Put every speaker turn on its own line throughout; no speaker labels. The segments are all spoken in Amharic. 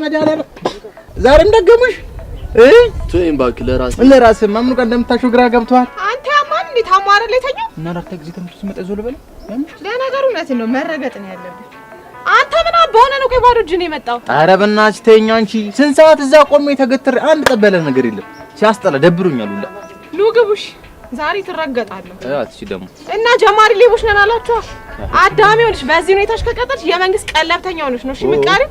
መድኃኒዓለም ዛሬም ደገሙሽ
ቶይም ባክ
ለራስ ማምኑ ጋር እንደምታሽው ግራ ገብቷል።
አንተ ያማን እንዴት አማረ ለተኛው
እና ራክተ ጊዜ ተምርስ መጣ ዞል በለ
ለነገሩ እውነት ነው መረገጥ ነው ያለብህ። አንተ ምን አባሆነ ነው ባዶ እጅ ነው የመጣው?
ኧረ በእናትሽ ተይኝ አንቺ። ስንት ሰዓት እዛ ቆሜ ተገትሬ አንድ ጠበለ ነገር የለም። ሲያስጠላ ደብሩኛል ሁላ።
ኑ ግቡሽ ዛሬ ትረገጣለህ።
አትሽ ደግሞ
እና ጀማሪ ሌቦች ነን አላችሁ። አዳሚ ሆነሽ በዚህ ሁኔታሽ ከቀጠልሽ የመንግስት ቀለብተኛ ሆነሽ ነው እሺ የምትቀሪው።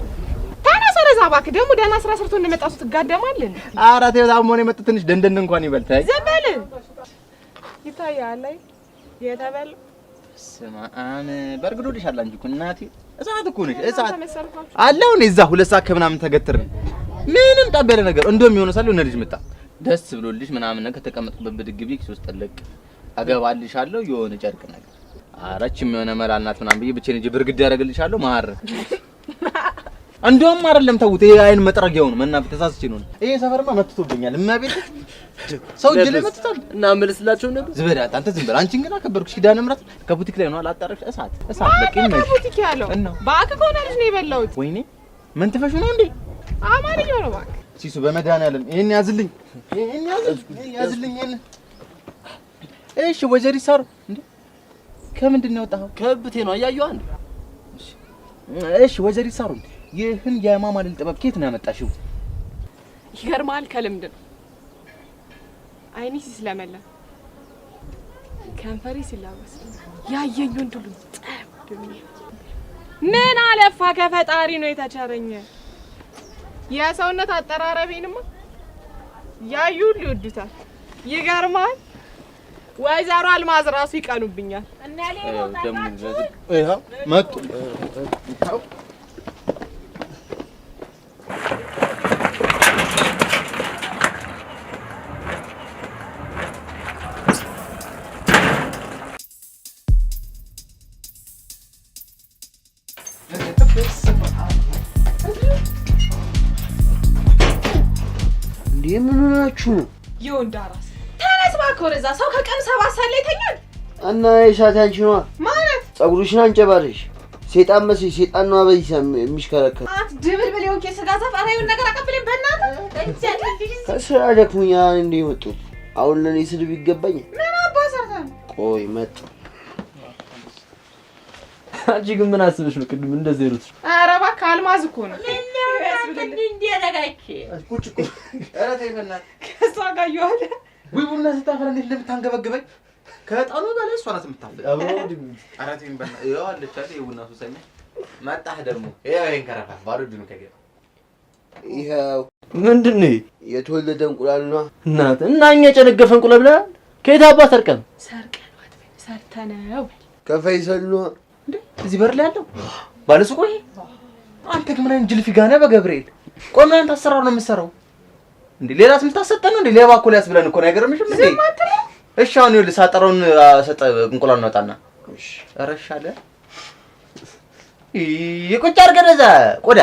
ተነሰረዛ ባክ ደግሞ ደህና ስራ ሰርቶ እንደመጣው ትጋደማለህ።
ኧረ ተይ በጣም ሆነ የመጣ ትንሽ ደንደን እንኳን ይበልታይ
ዘበል ይታያል ላይ የተበል
ስማአን በርግዶልሻል አንቺ እኮ እናቴ እሳት እኮ ነሽ እሳት አለው ነው እዛ 2 ሰዓት ከምናምን ተገትረ ምንም ጠበለ ነገር እንደሚሆነ ሳለው እነ ልጅ መጣ ደስ ብሎልሽ ምናምን ነገር ከተቀመጥኩበት ብድግ ቢክ ሶስት ጠለቅ አገባልሻለሁ የሆነ ጨርቅ ነገር አራችም የሆነ መላልናት ምናምን ብዬ ብቻ እንጂ ብርግድ ያደርግልሻለሁ ማር እንደውም አይደለም ተውት ይሄ አይን መጥረጊያው ነው መናፍ ተሳስቼ ነው ይሄ ሰፈርማ መጥቶብኛል እማቤት ሰው ጀለ መጥቷል እና መልስላችሁ ነበር ዝበዳት አንተ ዝም በል አንቺን ግን አከበርኩሽ ኪዳነ ምሕረት ከቡቲክ ላይ ነው አላጣረሽ እሳት በቃ ይመሽ
ከቡቲክ ያለው ባክ ከሆነ ልጅ ነው የበላሁት
ወይኔ ምን ትፈሹ ነው እንዴ
አማርኛው ነው ባክ
ሲሱ በመድኃኒዓለም ይሄን ያዝልኝ ያዝልኝ እሺ ወጀሪ ሳሩ እንዴ ከምንድን ነው የወጣኸው
ከብቴ ነው አያየው አንዴ
እሺ ወጀሪ ሳሩ ይህን የማማልል ጥበብ ከየት ነው ያመጣሽው
ይገርማል ከልምድ ነው አይኒ ሲስለመለ ከንፈሪ ሲላበስ ያየኝ ወንዱሉ ጠብኝ ምን አለፋ ከፈጣሪ ነው የተቸረኝ የሰውነት አጠራረቤንማ ያዩ ሊወዱታል ይገርማል ወይዘሮ አልማዝ ራሱ ይቀኑብኛል እና ሌላው
ደም ይሄው መጡ ይሄው
ምን ሆናችሁ ነው?
ይወንዳራስ ተነስ እባክህ ወደዛ ሰው ከቀን 7 ሰዓት ላይ ተኛል
እና የሻት አንቺ ነው
ማለት
ጸጉርሽን አንጨባረሽ ሴጣን መስይ ሴጣን ነው አበይሳ የሚሽከረከር
አት ድብልብል የሆንክ የስጋ ዘፋራዩን ነገር አቀብለኝ በእናትህ እንጂ
ከስራ ደክሞኛ እንዴ መጡት አሁን ለኔ ስድብ ይገባኝ
ምን አባሰርተን
ቆይ መጡ
አንቺ ግን ምን አስበሽ ነው ቅድም እንደዚህ ሩት
ኧረ እባክህ አልማዝ እኮ ነው
እንዴ ደጋይቼ
ቁጭ ቁጭ ኧረ ተይ በእናትህ
ከሷ ጋር ይዋለ
ወይ ቡና ስታፈራ እንዴት እንደምታንገበግበኝ ከጣኑ በላይ እሷ ናት የምታፈራ አብሮድም ኧረ ተይ በእናትህ ይኸው አለች አይደል የቡና ሱሰኛ መጣህ ደግሞ ይኸው ይሄን ከረፋ ባዶ እጁ ነው ከገባ
ይኸው
ምንድን ነው
የተወለደ እንቁላል ነው
እናት እና እኛ ጨነገፈ እንቁላል ብላ ከየት አባ ሰርቀን
ሰርተነው
ከፈይሰል ነው
እንዴ እዚህ በር ላይ ያለው ባለሱቁ ይሄ አንተ ግን ምን አይነት ጅልፊ ጋር ነህ በገብርኤል ቆይ ምን ታሰራው ነው የምትሰራው እንዴ ሌላስ የምታሰጠን ነው እንዴ ሌባ እኮ ሊያስብለን እኮ ነው አይገርምሽም እንዴ እሺ አሁን ይኸውልህ ሳጠራውን ሰጠ እንቁላል ነው ወጣና እሺ አረሻለ ይቆጭ አድርገህ እዛ ቆዳ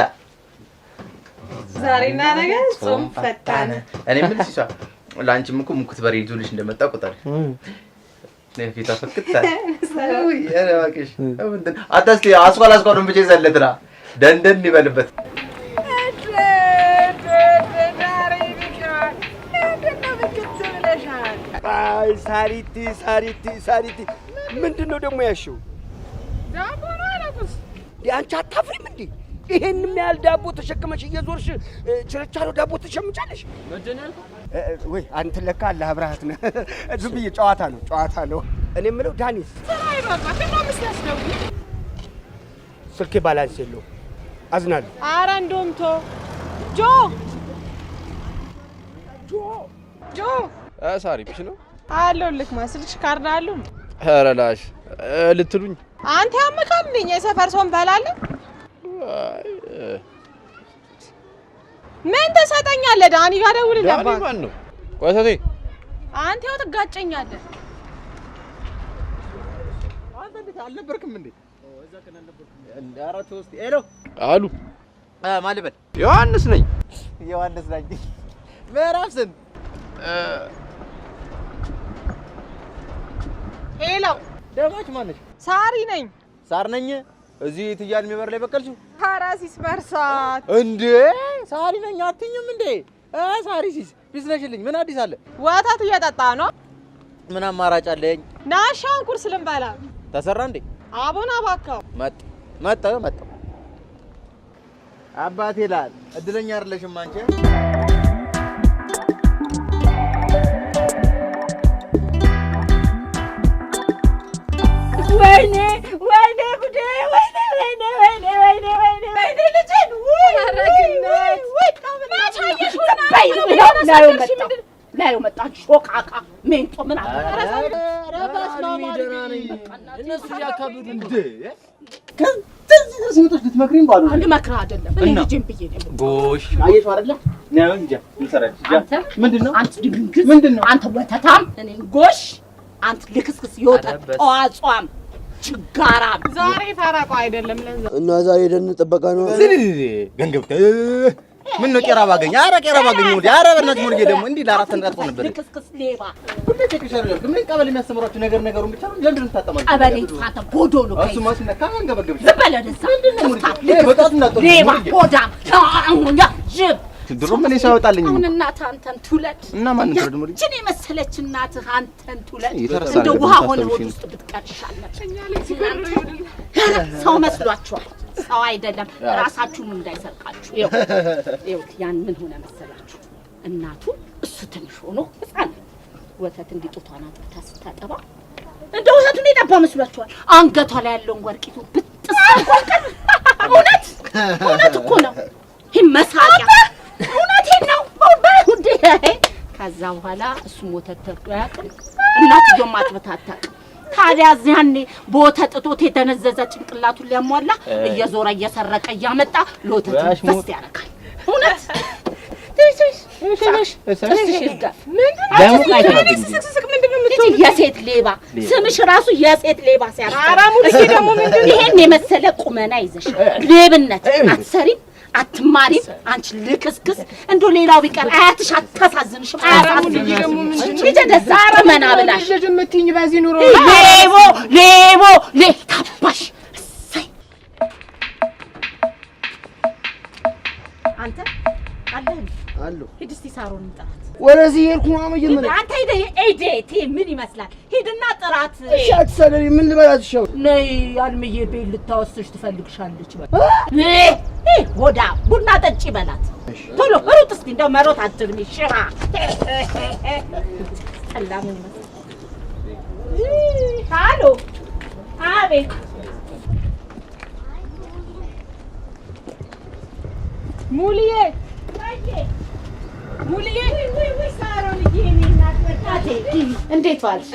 ዛሬና ነገ ጾም ፈታነ
እኔ ምን ሲሳ ላንቺም እኮ ሙኩት በሬ ይዞልሽ እንደመጣ ቁጠር ለፊታ ፈክታ ወይ ያራክሽ እንትን አታስቲ አስኳል ነው ብቻ ይዘለትና ደንደን ይበልበት
አይ ሳሪቲ ምንድነው ደግሞ ያሽው
ዳቦ ነው አላቁስ
ያንቺ አታፍሪም እንዴ ይሄንም ያህል ዳቦ ተሸክመሽ እየዞርሽ ችርቻሮ ዳቦ ተሸምጫለሽ
መጀነል
ወይ አንተ ለካ አለ አብራሃት ነው ዝም ብዬ ጨዋታ ነው እኔ የምለው ዳኒስ
ሰራይ ባባ ከማምስ ያስደውል
ስልኬ ባላንስ የለውም አዝናለሁ
ኧረ እንደውም ቶ ጆ
ሳሪ ቢሽ ነው
አለሁልህ ማስልሽ ካርድ አለው
ኧረ ላሽ ልትሉኝ
አንተ ያመካልኝ የሰፈር ሰውን በላልኝ ምን ተሰጠኛለህ ዳኒ ጋር ደውልልኝ
ዳኒ ማን ነው ቆይተቴ
አንተ ያው ትጋጨኛለህ
አንተ እንዴት አልነበርክም እንዴ እዛ ከነ አልነበርክም አራት ውስጥ ሄሎ
አሉ
ማልበል
ዮሐንስ ነኝ
ምዕራፍ ስንት
ሄሎ
ደማች ማነሽ
ሳሪ ነኝ
ሳር ነኝ እዚህ ትያል የሚበር ላይ በቀልሽው
ፓራሲስ መርሳት
እንዴ ሳሪ ነኝ አትኝም እንዴ? ሳሪሲስ ቢዝነሽልኝ ምን አዲስ አለ?
ወተት እየጠጣ ነው።
ምን አማራጭ አለኝ?
ናሻን ኩርስ ልንበላ
ተሰራ እንዴ?
አቦና ባካው
መጣ አባቴ ላል እድለኛ አይደለሽም አንቺ።
ወይኔ ጉዴ! ወይኔ ልጄን ላዩ መጣ ሾቃቃ ሜንጦ ምን አለ?
እነሱ ያካብዱ እንዴ?
ከዚህ ልትመክሪኝ ባሉ
ልመክርህ አይደለም እኔ ልጄን ብዬ ነው።
ጎሽ አየሽ አይደለ? ነው እንጂ እንሰራች
አንተ
ምንድነው?
አንተ ድግግስ
ምንድነው?
አንተ ወተታም እኔ ጎሽ አንተ ልክስክስ ይወጣ ጧጧም ችጋራም
ዛሬ ታራቀው አይደለም ለዛ
እና ዛሬ ደን ጥበቃ ነው
ገንገብተ ምን ነው ቄራ ባገኝ? ኧረ ቄራ ባገኝ ወዲ ኧረ በእናትህ ሙልጌ ደግሞ እንዲህ ለአራት ተንቀጥቆ ነበር።
ልክስክስ ሌባ
ሁሉ ተከሻለ ምን ቀበሌ የሚያስተምሯችሁ ነገሩን ብቻ ነው ለምን ታጠማችሁ?
ቀበሌ አንተ ጎዶሎ
እሱ ማስነ ካንገበገብሽ
ዝበለ ደሳ ሌባ ጎዳም ጅብ
ድሮ ምን ይሳወጣልኝ
አሁን እናትህ አንተን ትውለድ
እና ማን ትውለድ ሙልጌ?
እቺን የመሰለች እናትህ አንተን ትውለድ
ይተረሳል
እንደ ውሃ ሆነ ወደ ውስጥ ብትቀርሻል ሰው መስሏችኋል። ሰው አይደለም። ራሳችሁን እንዳይሰርቃችሁ። ይኸው ያን ምን ሆነ መሰላችሁ? እናቱ እሱ ትንሽ ሆኖ ህፃን ወተት እንዲጦቷን አጥታ ስታጠባ እንደ ወተቱን የጠባ መስሏችኋል? አንገቷ ላይ ያለውን ወርቂቱ ብጥስ አልቆልቀል። እውነት እኮ ነው። ይህ መሳቂያ እውነቴን ነው። በውዴ ከዛ በኋላ እሱም ወተት ተርቶ አያውቅም። እናትየውም አጥብታ አታውቅም። ታዲያ ያኔ በወተት እጦት የተነዘዘ ጭንቅላቱን ሊያሟላ እየዞረ እየሰረቀ እያመጣ ለወተት ፈስ ያደርጋል። እውነት የሴት ሌባ ስምሽ ራሱ የሴት ሌባ ሲያራ ይሄን የመሰለ ቁመና ይዘሽ ሌብነት አትሰሪም አትማሪም። አንቺ ልክስክስ እንደው ሌላው ቢቀር አያትሽ አታሳዝንሽም? አያሳዝንሽም? ይጀደዛ ቁመና ብላሽ
ልጅ የምትይኝ በዚህ ኑሮ
ሌቦ ታባሽ እሰይ አንተ አለ ሂድ እስቲ ሳሮን ጥራት
ወደዚህ ሄድኩ ነው መጀመሪያ
አንተ ሂድ ምን ይመስላል? ሂድና ጥራት
እሺ አትሰለኝ ምን ልበላት ይሻው
ነይ አልምዬ ቤት ልታወስሽ ትፈልግሻለች ወዳ ቡና ጠጪ በላት ቶሎ ሩጥ እስቲ እንደው መሮጥ አትድርሚ ሽራ ሰላም ይመስል ሃሎ አቤት
ሙልዬ
ወይ ሳሮን ይሄኔ እናት መጣቴ እንዴት ዋልሽ?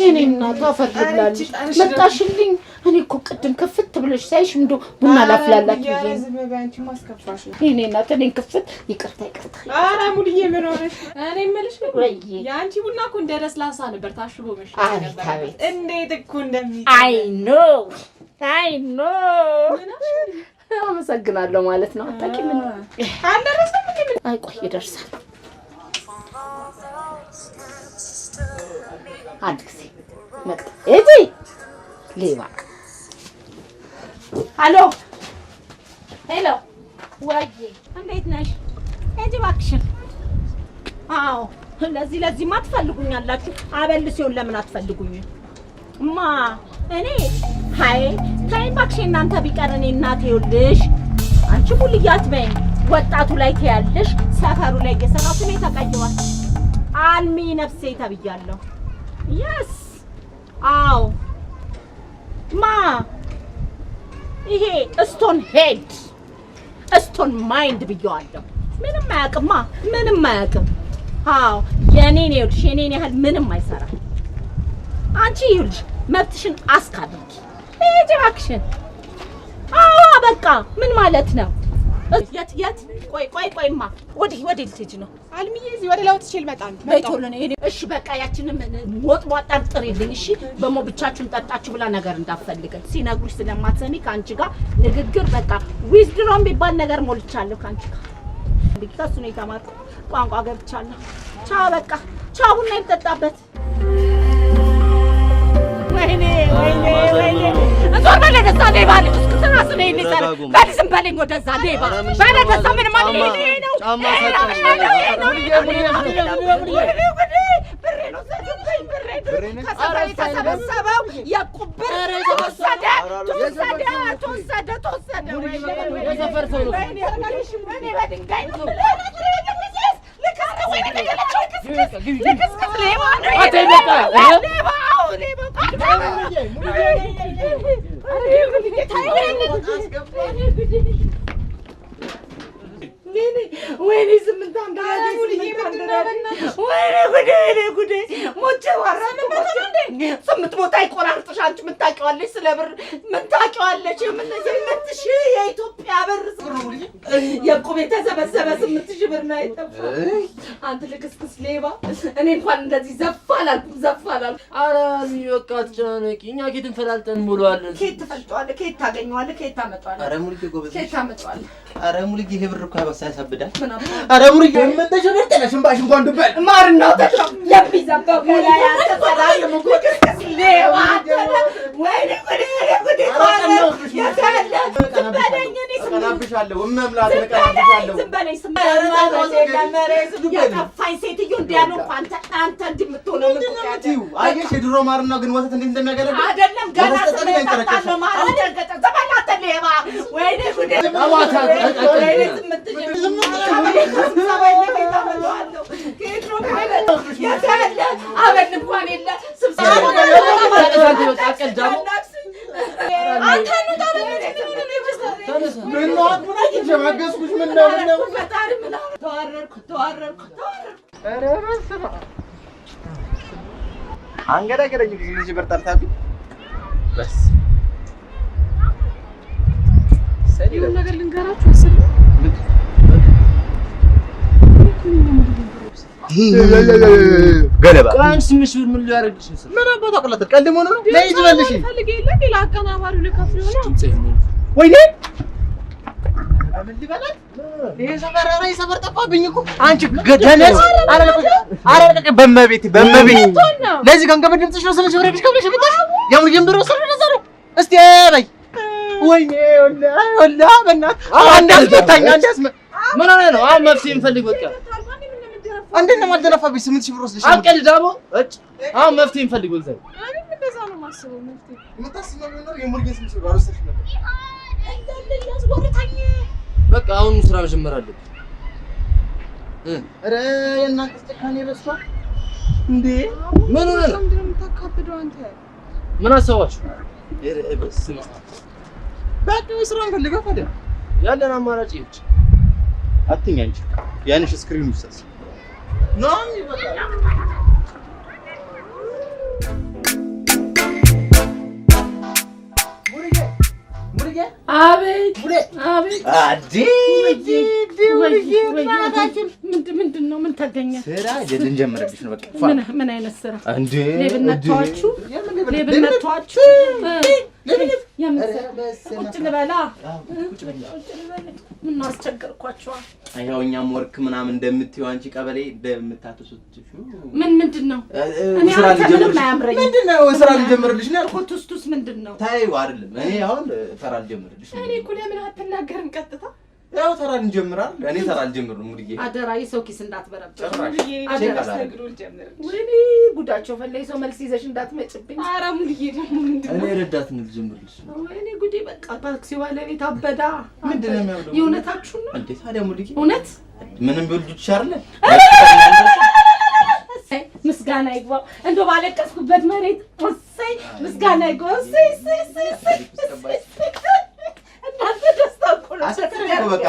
እኔ እናቷ ፈርድላለች መጣሽልኝ። እኔ እኮ ቅድም ክፍት ብለሽ ሳይሽ እንደው ቡና ላፍላላችሁ ይሄ
ዝመባንቺ ማስከፋሽ
እኔ እናት እኔን ክፍት ይቅርታ
ኧረ ሙልዬ ምን ሆነሽ? እኔ የምልሽ ነው
ወይ
ያንቺ ቡና እኮ እንደ ለስላሳ ነበር ታሽጎ መሽ ነበር። እንዴት እኮ እንደሚል
አይ ኖ አመሰግናለሁ ማለት ነው። አጣቂ ምን
አልደረሰም እንዴ?
አይ ቆይ ይደርሳል። አንድ ጊዜ መጣ እጂ ሌባ ሄሎ ወይዬ እንዴት ነሽ? እጂ እባክሽን። አዎ ለዚህማ ትፈልጉኛላችሁ። አበል ሲሆን ለምን አትፈልጉኝም? እማ እኔ ሃይ ተይ እባክሽ እናንተ ቢቀር እኔ እናቴ ይኸውልሽ አንቺ ሙልያት በይኝ ወጣቱ ላይ ትያለሽ ሰፈሩ ላይ እየሰራሁ ስሜ ተቀይሯል። አልሚ ነፍሴ ተብያለሁ። የስ አዎ ማ ይሄ ስቶን ሄድ ስቶን ማይንድ ብየዋለሁ። ምንም አያውቅማ ምንም አያውቅም። አዎ የኔን ይኸውልሽ የኔን ያህል ምንም አይሰራም። አንቺ ይኸውልሽ መብትሽን አስካድርጊ እጂ እባክሽን። አዎ በቃ ምን ማለት ነው? የት ቆይማ ወዲህ ልትሄጂ ነው?
አልሚዬ እዚህ ወደ ላውት ይችል መጣን
በይቶሎ ነው። እሺ በቃ ያችንም ሞጥ ሟጣን ጥሪልኝ። እሺ በሞ ብቻችሁን ጠጣችሁ ብላ ነገር እንዳትፈልገን ሲነግሩሽ ስለማትሰሚ ካንቺ ጋር ንግግር በቃ ዊዝድሮ የሚባል ነገር ሞልቻለሁ ካንቺ ጋር ቢካስ ነው የተማርኩ ቋንቋ ገብቻለሁ። ቻው በቃ ቻው ቡና ይጠጣበት። ወይኔ እንዞር በለደሳ ነው ባልኩስ ራስ ነው ይልሰር በልዝም በለኝ ወደዛ ሌባ በለደዛ ምን ማለት ነው
ጫማ
ተሰበሰበው የቁብር ተወሰደ
የሰፈር ሰው ነው
ወይኔ ስምንት ጉዴ ሞቼ ስምንት ቦታ ይቆራርጥሽ። አንቺ ምን ታውቂዋለሽ? ስለ ብር ምን ታውቂዋለሽ? የምትሽ የኢትዮጵያ ብር የቁብ የተሰበሰበ 8,000 ብር ነው የጠፋው። አንተ ልክስክስ ሌባ! እኔ እንኳን እንደዚህ ዘፍ አላልኩም።
ኧረ በቃ አትጨናነቂ። እኛ ኬት እንፈላልጠን እንሞላዋለን።
ኬት ትፈልጠዋለህ? ኬት ታገኘዋለህ? ኬት ታመጣዋለህ?
ኧረ ሙልጌ ጎበዝ፣
ኬት ታመጣዋለህ?
ኧረ ሙልጌ ይሄ ብር እኮ ያሳብዳል።
ኧረ ሙልጌ ምን ተሸበርተሽ እምባሽ እንኳን ዱባል
ማርናው ተሽው የሚዘባው ከላይ አንተ ሰላም ልክስክስ ሌባ! ወይኔ ጉዴ
ቀናብሻለሁ እመምላት ቀናብሻለሁ።
ዝም በለኝ የጠፋኝ ሴትዮ እንዲያ ነው። አንተ እንዲህ የምትሆነው
አየሽ የድሮ ማርና ግን ወተት እንዴት እንደሚያገለግል
አይደለም። ገና ስመጣጣለሁ ማለት ደንገጠ ዘበላተ ሌባ! ወይኔ ጉዴ አበል እንኳን የለ ስብሰባ
አንገዳገደኝ ጊዜ ብር ጠርታብኝ በስ
ይሁን ነገር ልንገራችሁ አስብ
ገለባ
ቃን ስምሽ ምን ሊያረግሽ ነው?
ምን አባቱ አቅላት ቀልድ ሆነ ነው ለይ ይዝበልሽ
ፈልጌ የለ ሌላ አቀናባሪው ልከፍል ነው።
ወይኔ አምን ሊበላት ይሄ ሰፈር ጠፋብኝ እኮ አንቺ ገደነስ አረቀቀ በመቤት ለዚህ ገንገብ ድምጽሽ ነው ስምሽ ወረድሽ ከብለሽ ብታሽ ያሙን ጀምሮ ሰር ነበር እስቲ በይ ወይኔ ወላ በእናት አንዳስመታኝ
ምን ሆነ ነው? አሁን መፍትሄ እንፈልግ በቃ
አንደኛ ማልደነፋብሽ 8,000 ብር ወስደሽ
አቀል ዳቦ እጭ አሁን መፍትሄ እንፈልግ በዛ
እኔ እንደዛ ነው ማስበው። መፍትሄ
የምታስበው ነው የሙርጌ 8,000 ብር ወስደሽ ነበር።
በቃ አሁን ስራ መጀመር አለብን።
ኧረ የእናንተ ጭካኔ በዝቷል እንዴ!
ምን ሆነ ነው?
ምንድን ነው የምታካብደው አንተ?
ምን አሰባችሁ?
በስመ አብ በቃ ስራ እንፈልጋ ታዲያ
ያለን አማራጭ ይህች
አትኛ እንጂ ያንሽ ስክሪን ውስጥ ነው ይበቃ ሙርጌ
አቤት
አዲ
ምንድን ነው? ምን ተገኘ?
ስራ ልንጀምርብሽ ነው። በቃ
ምን አይነት ስራ
እንዴ?
ሌብነት ተዋችሁ? ቁጭ ልበላ። ምን አስቸገርኳችሁ?
ያው እኛም ወርክ ምናምን እንደምትይው አንቺ ቀበሌ እንደምታተሱት
ምንድን ነው? እኔ አንተ ምንም አያምረኝም።
ምንድን ነው ስራ ልጀምርልሽ ነው ያልኩት።
ቱስቱስ ምንድን ነው?
ታይው አይደለም እኔ አሁን ስራ ልጀምርልሽ ነው።
እኔ እኮ ለምን አትናገርም ቀጥታ?
ያው ተራ እንጀምራል። እኔ ተራ ልጀምር ነው ሙርጌ።
አደራ የሰው ኪስ እንዳትበረብር።
ወይኔ
ጉዳቸው ፈለይ ሰው መልስ ይዘሽ እንዳትመጭብኝ።
ኧረ ሙልዬ ደግሞ ምንድን ነው?
እኔ ረዳት ነው ልጀምርልሽ።
ወይኔ ጉዴ! በቃ ታክሲ ባለቤት አበዳ።
ምንድን ነው የሚያምረው?
የእውነታችሁን ነው
እንዴ? ታዲያ ሙልዬ
እውነት
ምንም ቢወልዱሽ አይደል?
እሰይ ምስጋና ይግባው። እንደው ባለቀስኩበት መሬት እሰይ ምስጋና ይግባው። እሰይ እናንተ ደስታ እኮ ነው።
አስከረከው በቃ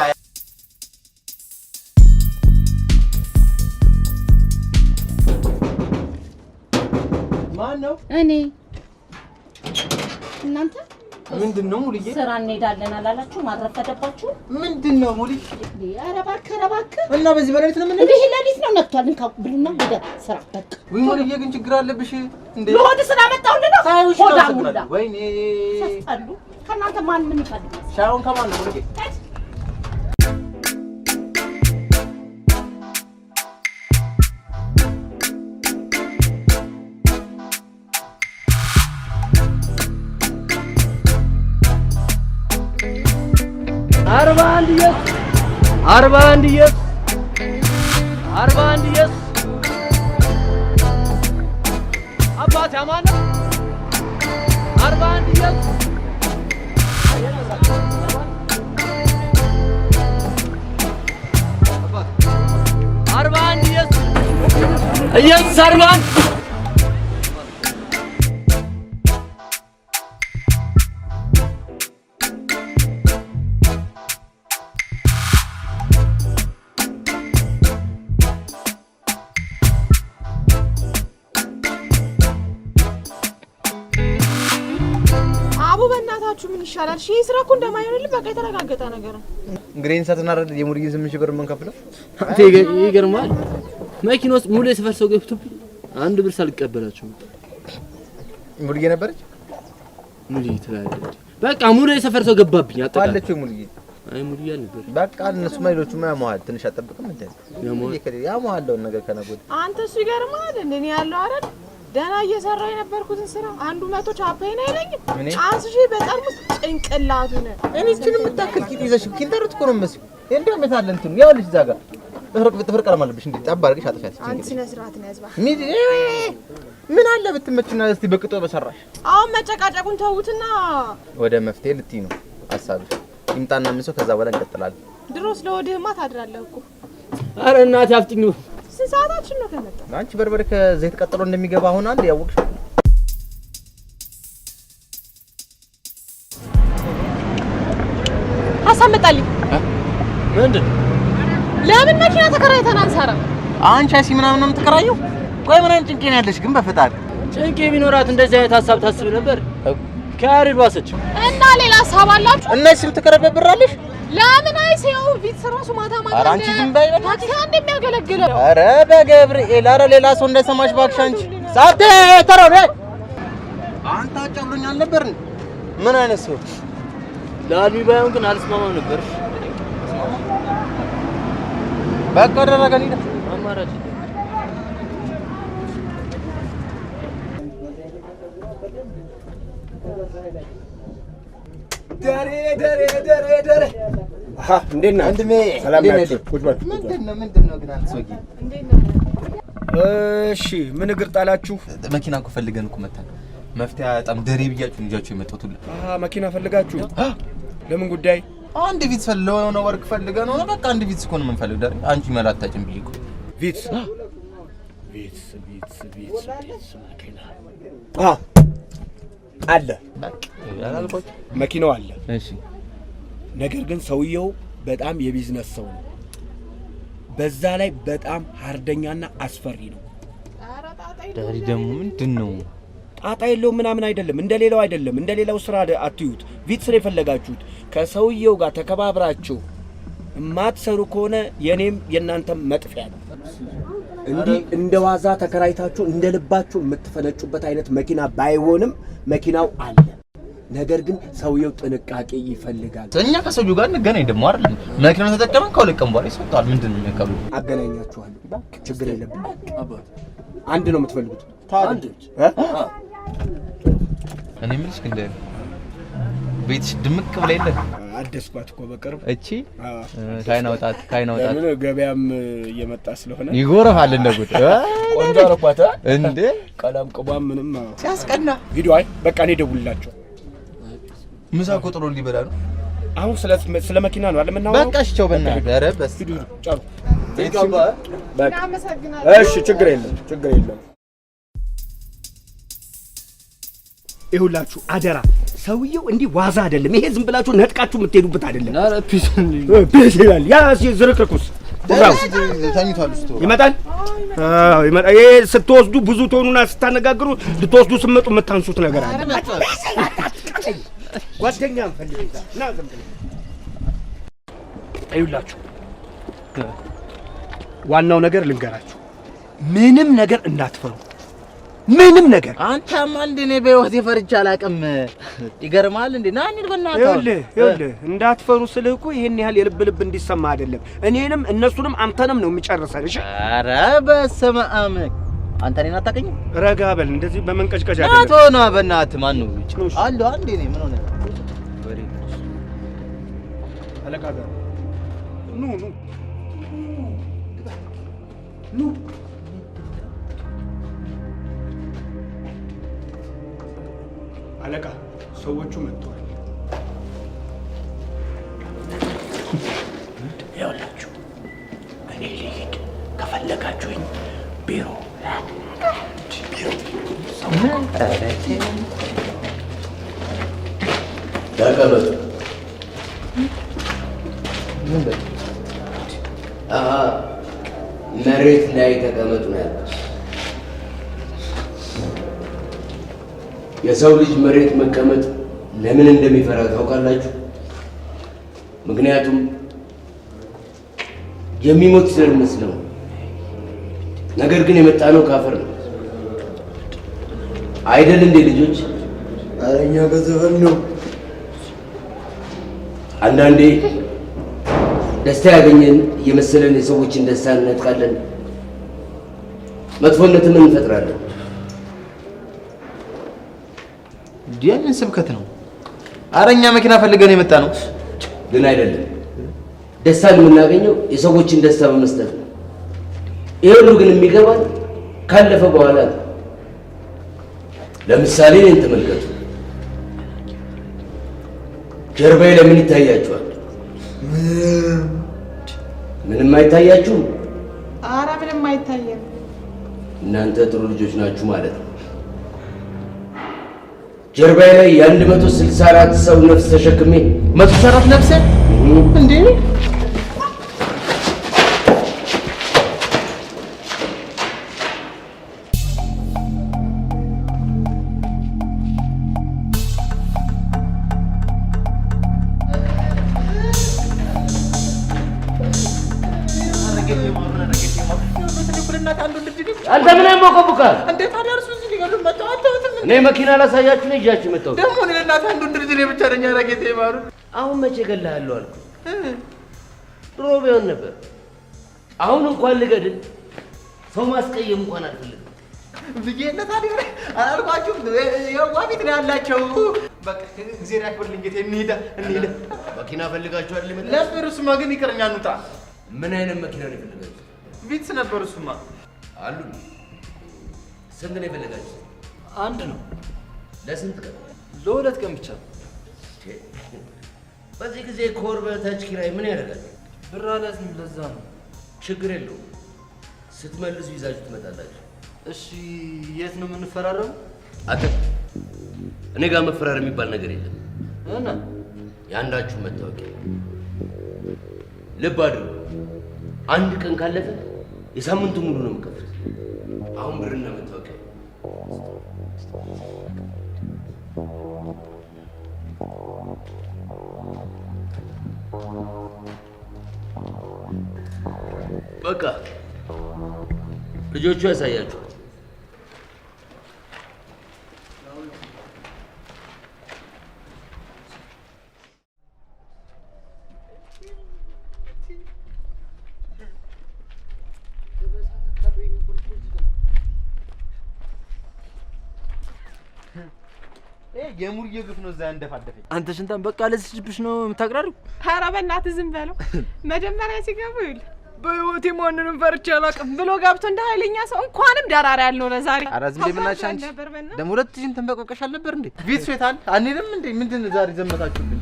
ማን ነው?
እኔ እናንተ
ምንድን ነው ሙልዬ?
ስራ እንሄዳለን አላላችሁ? ማረፈደባችሁ
ምንድን ነው ሙልዬ?
ኧረ እባክህ
እና በዚህ በሌሊት ነው ምን?
እንዴ ለሊት ነው ነክቷል። እንካ ብሉና ወደ ስራ በቃ።
ወይ ሙልዬ ግን ችግር አለብሽ እንዴ?
ለሆድ ስላመጣሁልህ ነው። ሆዳ ሙላ
ወይኔ
ሰስጣሉ። ከእናንተ ማን ምን ይፈልጋል?
ሻውን ከማን ነው ሙልዬ?
41 yes 41 yes 41 yes አባት ያማን 41 yes 41 yes yes 41
ምን ይሻላል? እሺ ስራ እኮ እንደማይሆንልህ በቃ የተረጋገጠ ነገር ነው።
እንግዲህ ሰተናረ የሙርጊን 8 ሺህ ብር ምን ከፍለው
አንተ ይገርማል። መኪና ውስጥ ሙሉ የሰፈር ሰው ገብቶብኝ 1 ብር ሳልቀበላችሁ
ሙርጊ ነበረች
ሙሉ ይተላልድ በቃ ሙሉ የሰፈር ሰው ገባብኝ
አጣቃለች ሙርጊ
አይ ሙሉ ያልነበር
በቃ እነሱ ማይሎቹ ማያማዋል ትንሽ አጠብቅም እንዴ ያማዋለው ነገር ከነጎድ
አንተ እሱ ይገርማል እንደኔ ያለው አይደል ደና እየሰራው የነበርኩትን ስራ አንዱ 100 ቻፓይና አይለኝም አንስሺ በጠርሙስ ጭንቅላቱን
እኔችን የምታክል ቂጥ ይዘሽ ኪንተሩት እኮ ነው መስል እንደው መታለ እንትን ያው ልጅ ዛጋ ጥፍር ቀለም አለብሽ እንዴ ጠብ አድርገሽ አጥፋት
አንቺ ስነ ስርዓት ነው ያዝባ
ምን አለ ብትመችና እስቲ በቅጦ በሰራሽ
አሁን መጨቃጨቁን ተውትና
ወደ መፍትሄ ልትይ ነው ሐሳብሽ ይምጣና ምን ሰው ከዛ በኋላ እንቀጥላለን
ድሮስ ለወድህማ ታድራለህ እኮ
አረ እናት ያፍጥኙ
ሰዓታችን ነው ከመጣ
አንቺ በርበሬ ከዘይት ቀጥሎ እንደሚገባ አሁን አንድ ያወቅሽ
ሐሳብ መጣልኝ
ምንድን
ለምን መኪና ተከራይተን አንሰራ
አንቺ አሲ ምናምን ነው የምትከራየው ቆይ ምን ጭንቄ ነው ያለሽ ግን በፈጣሪ
ጭንቄ ቢኖራት እንደዚህ አይነት ሐሳብ ታስብ ነበር ካሪድ ዋሰች
እና ሌላ ሐሳብ አላችሁ
እነሱም ተከረበብራለሽ
ለምን አይሰው ቪት ስራሱ ማታ ማታ
አንቺ ዝም በይ
ታክሲ እንደሚያገለግለው
አረ በገብርኤል አረ ሌላ ሰው እንዳይሰማሽ ባክሽ አንቺ ሳቴ ተራው ነይ አንተ አጫብሎኝ አልነበር ምን አይነት ሰው
ላልሚ ባይሆን ግን አልስማማም ነበር
በቃ ደረገኝ
አማራጭ
ደሬ አሃ እንዴት ነህ
ወንድሜ
ሰላም ናችሁ ቁጭ በል
ምንድነው ግን አንተ ሰውዬ
እሺ ምን እግር ጣላችሁ
መኪና እኮ ፈልገን እኮ መጣን መፍትያ በጣም ደሬ ብያችሁ ልጃችሁ የመጣሁት ሁሉ
አሃ መኪና ፈልጋችሁ ለምን ጉዳይ
አንድ ቪት ፈልገው ነው ወርክ ፈልገው ነው በቃ አንድ ቪት እኮ ነው የምንፈልግ ደሬ አንቺ መላታችን ብዬ እኮ
ቪት መኪና አለ
በቃ ያላልኩት
መኪናው አለ
እሺ
ነገር ግን ሰውየው በጣም የቢዝነስ ሰው ነው በዛ ላይ በጣም ሃርደኛና አስፈሪ ነው
ዳሪ ደግሞ ምንድነው
ጣጣ የለው ምናምን አይደለም እንደሌላው አይደለም እንደሌላው ስራ አትዩት ቪት ስለ ፈለጋችሁት ከሰውየው ጋር ተከባብራችሁ ማትሰሩ ከሆነ የኔም የናንተም መጥፊያ ነው እንዲ እንደዋዛ ተከራይታችሁ እንደልባችሁ የምትፈነጩበት አይነት መኪና ባይሆንም መኪናው አለ ነገር ግን ሰውየው ጥንቃቄ ይፈልጋል
እኛ ከሰውየው ጋር እንገናኝ ደግሞ አይደል መኪናው ተጠቀመን ከሁለት በኋላ ይሰጣል ምንድነው የሚያቀሉ
አገናኛችኋለሁ ችግር የለብንም አንድ ነው የምትፈልጉት
አንድ እኔ ምንስ እንደ ቤትሽ ድምቅ ብለ የለ
አደስኳት እኮ በቅርብ
እቺ ካይናውጣት
ለምን ገበያም እየመጣ ስለሆነ
ይጎረፋል እንደጉድ
ቆንጆ አረኳታ
እንዴ
ቀለም ቅቧም ምንም
ሲያስቀና
ቪዲዮ አይ በቃ እኔ ደውልላቸው
ምሳ ቆጥሮ ሊበላ ነው
አሁን ስለ መኪና ነው አይደል የምናወራው
በቃ እሺ ቸው በእናትህ ኧረ በስ
ቪዲዮ ጫሩ እሺ ችግር የለም ይሁላችሁ አደራ ሰውየው እንዲህ ዋዛ አይደለም ይሄ ዝም ብላችሁ ነጥቃችሁ የምትሄዱበት አይደለም
ኧረ
ፒስ ይላል ያ ዝርክርኩስ
ተኝቷል እስቶ
ይመጣል ይመጣል ይሄ ስትወስዱ ብዙ ትሆኑና ስታነጋግሩ ልትወስዱ ስመጡ የምታንሱት ነገር አለ ጓደኛም ፈልግታ እና ዝም ብለህ ይሁላችሁ ዋናው ነገር ልንገራችሁ ምንም ነገር እንዳትፈሩ ምንም ነገር
አንተማ እንደ እኔ በህይወት የፈርቻ አላውቅም ይገርማል እንዴ ና እንሂድ በእናትህ
ይኸውልህ እንዳትፈሩ ስልህ እኮ ይሄን ያህል የልብ ልብ እንዲሰማ አይደለም እኔንም እነሱንም አንተንም ነው የሚጨርሰን እሺ
ኧረ በስመ አብ አንተ እኔን አታውቅኝም
ረጋ በል እንደዚህ በመንቀጭቀጭ አይደለም
አቶ ነው በእናትህ ማን ነው አሉ አንዴ ነኝ ምን ሆነ
አለቃ ጋር ኑ ኑ ኑ። አለቃ ሰዎቹ መጥተዋል። ይኸውላችሁ እኔ ልሂድ፣ ከፈለጋችሁኝ ቢሮ
ተቀመጡ። መሬት ላይ ተቀመጡ ነው ያለው። የሰው ልጅ መሬት መቀመጥ ለምን እንደሚፈራ ታውቃላችሁ? ምክንያቱም የሚሞት ስለሚመስለው። ነገር ግን የመጣነው ካፈር ነው አይደል እንዴ ልጆች?
ኧረ እኛ በዘፈን ነው።
አንዳንዴ ደስታ ያገኘን የመሰለን የሰዎችን ደስታ እንነጥቃለን፣ መጥፎነትን እንፈጥራለን።
ዲያንን ስብከት ነው። ኧረ እኛ መኪና ፈልገን የመጣ ነው።
ግን አይደለም። ደስታን የምናገኘው የሰዎችን ደስታ በመስጠት ነው። ይሄ ሁሉ ግን የሚገባን ካለፈ በኋላ ነው። ለምሳሌ እኔን ተመልከቱ። ጀርባዬ ለምን ይታያችኋል? ምንም አይታያችሁም?
ኧረ ምንም አይታየም።
እናንተ ጥሩ ልጆች ናችሁ ማለት ነው። ጀርባዬ ላይ የ164 ሰው ነፍስ ተሸክሜ
164 ነፍስ እንዴ?
አንተ ምን ያሞቀቡካል? እኔ መኪና ላሳያችሁ ነው ይዣችሁ መጣሁ።
ደግሞ እኔ ለእናትህ አንዱን ድርጅት እኔ ብቻ ነኝ አረጌቴ ማሩ።
አሁን መቼ ገላሃለሁ አልኩ? ድሮ ቢሆን ነበር። አሁን እንኳን ልገድል ሰው ማስቀየም እንኳን አልፈልግም።
ብዬሽ ታዲያ አላልኳችሁም? የዋ ቤት ነው ያላቸው። በቃ እግዚአብሔር ያክብርልኝ ጌቴ። እንሂዳ።
መኪና ፈልጋችሁ አይደል የመጣችሁት?
ነበር። እሱማ ግን ይቅርኛ እንውጣ።
ምን አይነት መኪና ነው የፈለጋችሁት?
ቪትስ ነበር። እሱማ
አሉ። ስንት ነው የፈለጋችሁት?
አንድ ነው።
ለስንት ቀን?
ለሁለት ቀን ብቻ።
በዚህ ጊዜ ኮር በታች ኪራይ ምን ያደርጋል?
ብር አላዝንም፣ ለዛ ነው።
ችግር የለውም። ስትመልሱ ይዛችሁ ትመጣላችሁ።
እሺ፣ የት ነው የምንፈራረሙ?
አተ እኔ ጋር መፈራረም የሚባል ነገር የለም።
እና
የአንዳችሁ መታወቂያ ልብ አድርጉ። አንድ ቀን ካለፈ የሳምንቱ ሙሉ ነው የምከፍል። አሁን ብርና መታወቂያ በቃ ልጆቹ ያሳያችኋል።
የሙርዬ ግፍ ነው እዛ ያንደፋደፈኝ።
አንተ ሽንታን በቃ ለዚህብሽ ነው የምታቅራሪው?
ኧረ በእናትህ ዝም በለው። መጀመሪያ ሲገቡ ይል በህይወቴ ማንንም ፈርቼ አላውቅም ብሎ ገብቶ እንደ ኃይለኛ ሰው እንኳንም ደራራ ያልነው ለዛሬ።
ኧረ ዝም በይ ብናትሽ አንቺ ደግሞ 2000 ተንበቆቀሽ አልነበር እንዴ? ቤት ስዌታል አንሄድም እንዴ? ምንድን ነው ዛሬ ዘመታችሁብኝ?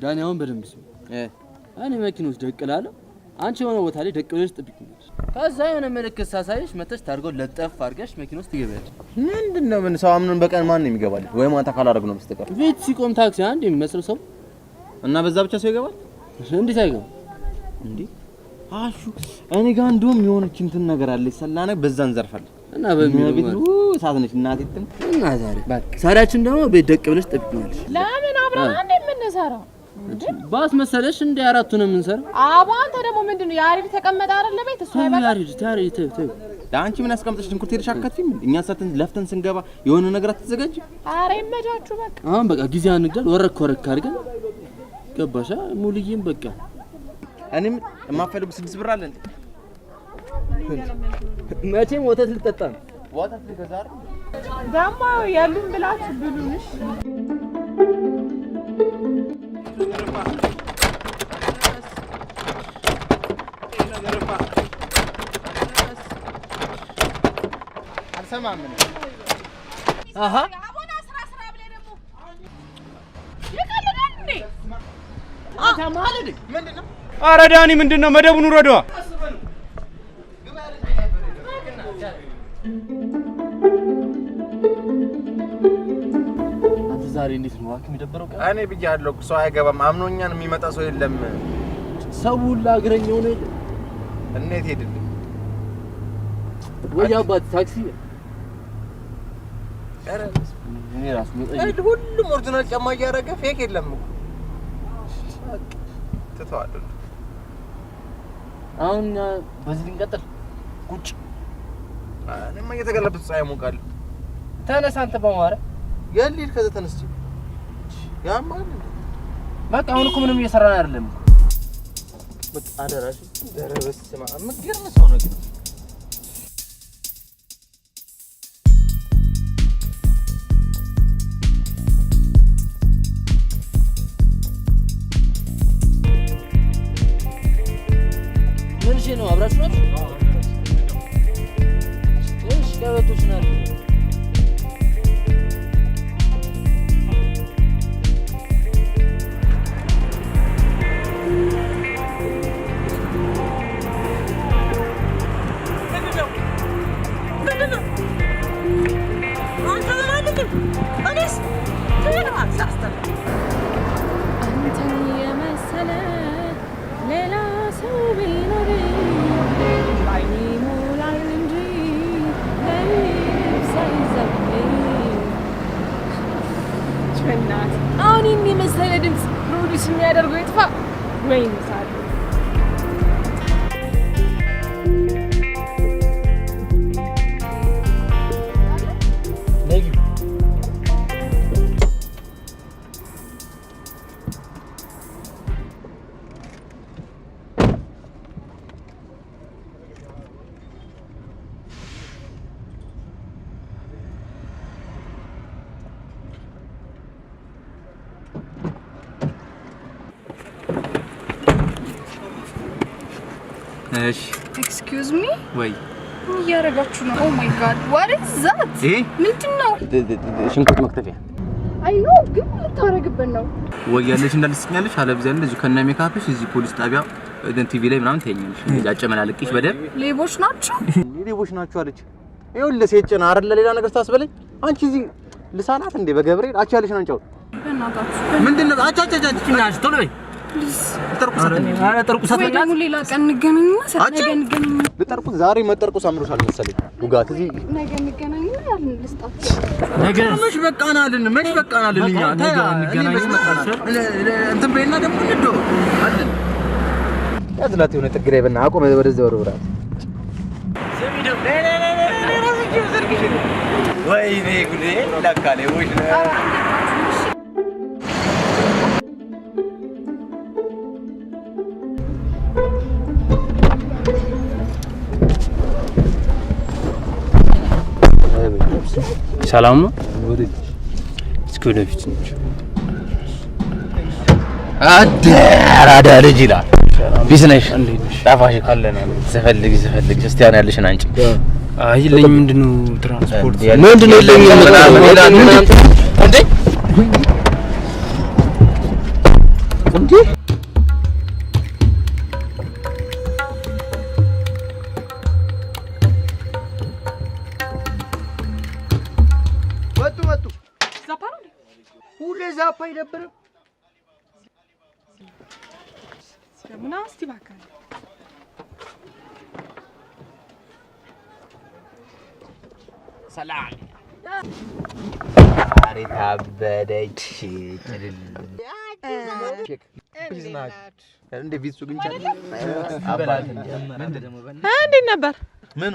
ዳኒ አሁን በደንብ ስሙ። እኔ መኪና ውስጥ ደቅ እላለሁ፣ አንቺ የሆነ ቦታ ላይ ደቅ ብለሽ ጠብቂኝ። ከዛ የሆነ ምልክት ሳሳይሽ መተሽ ታርገው ለጠፍ አድርገሽ መኪና ውስጥ ትገቢያለሽ።
ምንድነው? ምን ሰው አምነን በቀን ማን ነው የሚገባል? ወይ ማታ ካላደረግነው በስተቀር
ቤት ሲቆም ታክሲ አንድ የሚመስለው ሰው
እና በዛ ብቻ ሰው ይገባል?
እንዴት አይገባ
እንዴ? አሹ እኔ ጋር እንደውም የሆነች እንትን ነገር አለች ሰላነ፣ በዛ እንዘርፋለን
እና በሚለው
እሳት ነች እናቴ እንትን
እና ዛሬያችን ደግሞ ቤት ደቅ ብለሽ ጠብቂኛለሽ።
ለምን አብረን አንዴ የምንሰራው
ባስ መሰለሽ እንደ አራቱ ነው የምንሰራው።
አባ አንተ ደግሞ ምንድነው ያሪድ ተቀመጠ አይደል ቤት? እሱ አይበቃ
ያሪድ ተው።
አንቺ ምን ያስቀምጥሽ? ሽንኩርት ሄደሽ አከትፊም? እኛ ሰተን ለፍተን ስንገባ የሆነ ነገር አትዘጋጅ?
ኧረ ይመጃችሁ በቃ።
አሁን በቃ ጊዜ አንግደል ወረክ አድርገን ገባሻ? ሙሉዬም በቃ
እኔም የማፈልጉ 6 ብር አለ እንዴ?
መቼም ወተት ልጠጣ ነው።
ወተት ልገዛ አይደል?
ዳማ ያሉን ብላችሁ ብሉንሽ
አልሰማም ነው
አሃ
አቦና ስራ ብለህ ደግሞ ይቀልዳል እንዴ
ታማለድ ምንድነው
ኧረ ዳኒ ምንድነው መደቡን ውረዷ
ዛሬ እንዴት ነው አክም ይደበረው ቀን
እኔ ብያለሁ ሰው አይገባም አምኖኛን የሚመጣ ሰው የለም
ሰው ሁሉ አግረኛው ነው
እንዴት ሄድልኝ
ወይ አባት ታክሲ
ኧረ
እኔ ራስ መጠየቅ
ሁሉም ኦሪጂናል ጫማ እያደረገ ፌክ የለም ተተዋለሁ
አሁን በዚህ ልንቀጥል ቁጭ
እኔማ እየተገለበጥኩ ፀሐይ ሞቃል
ተነሳ አንተ በማረ
ያልሊድ ከዛ ተነስቼ ያማል
በቃ አሁን እኮ ምንም እየሰራን አይደለም
በቃ አደራሽ ደረበስማ ምንገርም ሰው ነው ግን
ምን ነው አብራችሁ ናችሁ እሺ ቀበቶች ናችሁ
አሁን የሚመስል ድምጽ ፕሮዲስ የሚያደርገው ይጥፋ ወይ ምሳሌ
እሺ
ኤክስኪውዝ ሚ
ወይ
ምን እያደረጋችሁ ነው? ኦ ማይ ጋድ ዋት ኢዝ ዛት? ምንድነው?
ሽንኩርት መክተፊያ
አይ ኖ ግን ልታረግበት ነው
ወይ ያለሽ እንዳልስኛለሽ አለብዚያ እንደዚህ ከነ ሜካፕሽ እዚህ ፖሊስ ጣቢያ ቲቪ ላይ ምናምን ተኛለሽ ያጨመላልቅሽ በደም
ሌቦች ናቸው
ሌቦች ናቸው አለች ይኸውልህ ሴጭና አይደል ሌላ ነገር ታስበለኝ አንቺ እዚህ ልሳናት እንዴ በገብርኤል አቻ ያለሽ ነው አንቺው
በእናታችሁ
ምንድነው አቻቻቻችናሽ ቶሎ በይ ተርቁሳት አረ ተርቁሳት
ወይ ደግሞ ሌላ ቀን እንገናኝና ሰነገ እንገናኝ
ለተርቁት ዛሬ መጠርቁስ አምሮሻል መሰለኝ ዱጋት እዚህ
ነገ እንገናኝና ያልን ልስጣችሁ
ነገ መች በቃናልን እኛ ታያ እንገናኝ እንትን በይና ደግሞ እንዶ አለን ያዝላት የሆነ ጥግ ላይ በእናትህ አቆመ ወደዚህ ወርውራት ወይኔ ጉዴ ለካለ ወይኔ
ሰላም ነው እስኪ ወደፊት እንጂ አዳራዳ ልጅ ይላል ቢዝነስ ጣፋሽ ካለና ዘፈልግ እስቲ ያን ያለሽን አንቺ
አይ ለኝ ምንድነው ትራንስፖርት
ምንድነው ለኝ እንዴ እንዴ
ወጡ
ዛፓሩ
ሁሌ ዛፓ ይደብር
ስለምን አስቲ ባካ
ሰላም አሪታ በደች ጥልል ቢዝነስ እንደ ቪሱ ግን አባት
እንዴት ነበር
ምኑ